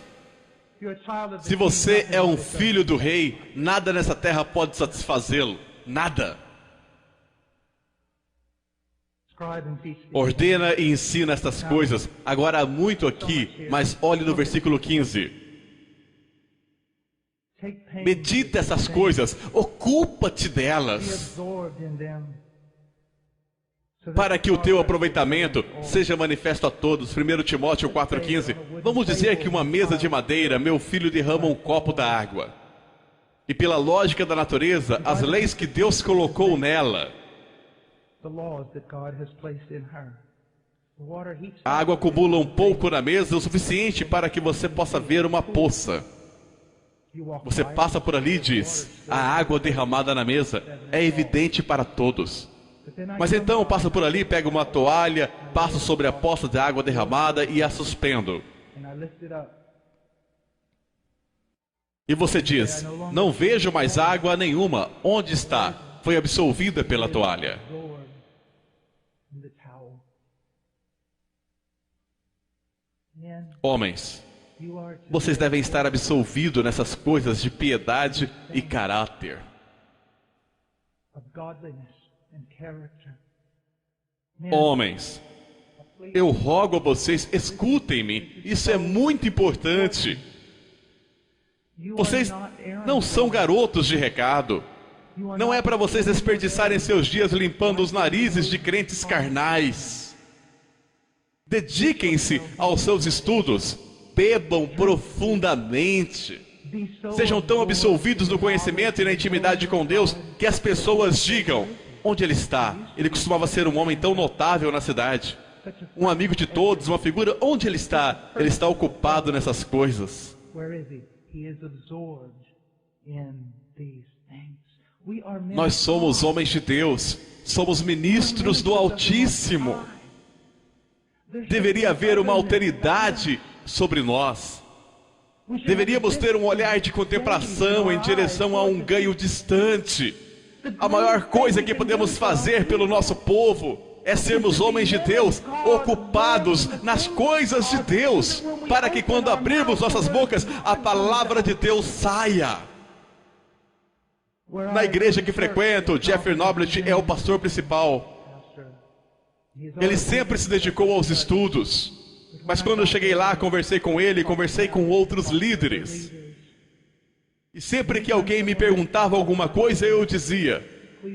Se você é um filho do rei, nada nessa terra pode satisfazê-lo. Nada. Ordena e ensina estas coisas. Agora há muito aqui, mas olhe no versículo 15. Medita essas coisas, ocupa-te delas, para que o teu aproveitamento seja manifesto a todos. 1 Timóteo 4,15. Vamos dizer que uma mesa de madeira, meu filho derrama um copo da água. E pela lógica da natureza, as leis que Deus colocou nela, a água acumula um pouco na mesa, o suficiente para que você possa ver uma poça. Você passa por ali e diz: a água derramada na mesa é evidente para todos. Mas então passa por ali, pega uma toalha, passo sobre a poça de água derramada e a suspendo. E você diz: não vejo mais água nenhuma. Onde está? Foi absolvida pela toalha. Homens, vocês devem estar absolvidos nessas coisas de piedade e caráter. Homens, eu rogo a vocês, escutem-me, isso é muito importante. Vocês não são garotos de recado. Não é para vocês desperdiçarem seus dias limpando os narizes de crentes carnais. Dediquem-se aos seus estudos, bebam profundamente. Sejam tão absolvidos no conhecimento e na intimidade com Deus que as pessoas digam: onde ele está? Ele costumava ser um homem tão notável na cidade, um amigo de todos, uma figura. Onde ele está? Ele está ocupado nessas coisas. Nós somos homens de Deus, somos ministros do Altíssimo. Deveria haver uma alteridade sobre nós. Deveríamos ter um olhar de contemplação em direção a um ganho distante. A maior coisa que podemos fazer pelo nosso povo é sermos homens de Deus, ocupados nas coisas de Deus, para que quando abrirmos nossas bocas, a palavra de Deus saia. Na igreja que frequento, Jeffrey Noblet é o pastor principal. Ele sempre se dedicou aos estudos, mas quando eu cheguei lá, conversei com ele, conversei com outros líderes. E sempre que alguém me perguntava alguma coisa, eu dizia: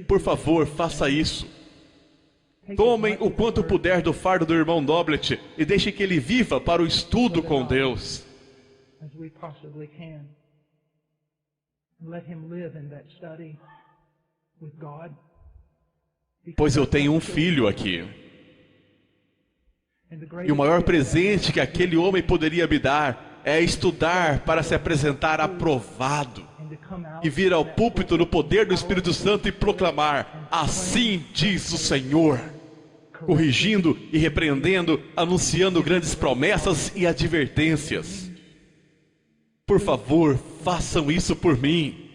por favor, faça isso. Tomem o quanto puder do fardo do irmão Noblet e deixe que ele viva para o estudo com Deus. Pois eu tenho um filho aqui. E o maior presente que aquele homem poderia me dar é estudar para se apresentar aprovado e vir ao púlpito no poder do Espírito Santo e proclamar: assim diz o Senhor, corrigindo e repreendendo, anunciando grandes promessas e advertências. Por favor, façam isso por mim.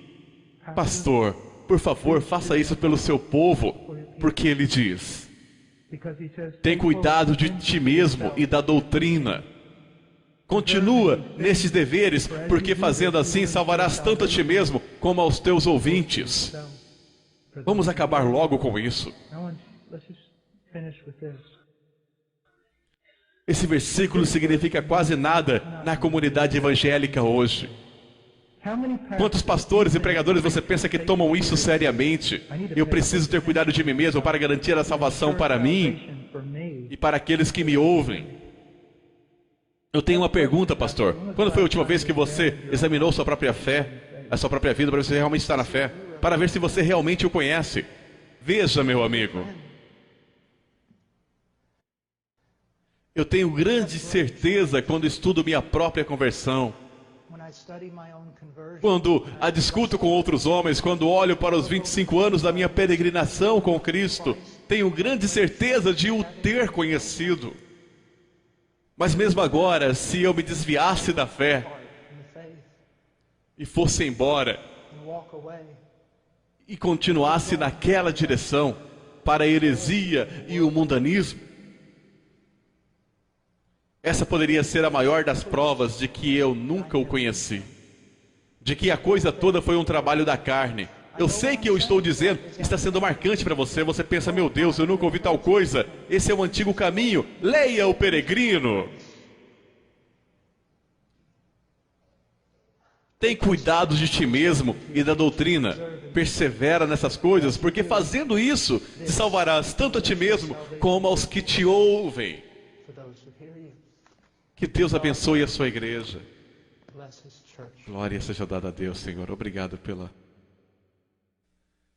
Pastor, por favor, faça isso pelo seu povo, porque ele diz: tem cuidado de ti mesmo e da doutrina. Continua nesses deveres, porque fazendo assim salvarás tanto a ti mesmo como aos teus ouvintes. Vamos acabar logo com isso. Esse versículo significa quase nada na comunidade evangélica hoje. Quantos pastores e pregadores você pensa que tomam isso seriamente? Eu preciso ter cuidado de mim mesmo para garantir a salvação para mim e para aqueles que me ouvem. Eu tenho uma pergunta, pastor. Quando foi a última vez que você examinou sua própria fé, a sua própria vida, para ver se você realmente está na fé? Para ver se você realmente o conhece. Veja, meu amigo, eu tenho grande certeza quando estudo minha própria conversão, quando a discuto com outros homens, quando olho para os 25 anos da minha peregrinação com Cristo, tenho grande certeza de o ter conhecido. Mas mesmo agora, se eu me desviasse da fé e fosse embora e continuasse naquela direção para a heresia e o mundanismo, essa poderia ser a maior das provas de que eu nunca o conheci, de que a coisa toda foi um trabalho da carne. Eu sei que eu estou dizendo, está sendo marcante para você. Você pensa: meu Deus, eu nunca ouvi tal coisa. Esse é o antigo caminho. Leia o Peregrino. Tem cuidado de ti mesmo e da doutrina. Persevera nessas coisas, porque fazendo isso, te salvarás tanto a ti mesmo como aos que te ouvem. Que Deus abençoe a sua igreja. Glória seja dada a Deus, Senhor. Obrigado pela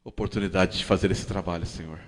oportunidade de fazer esse trabalho, Senhor.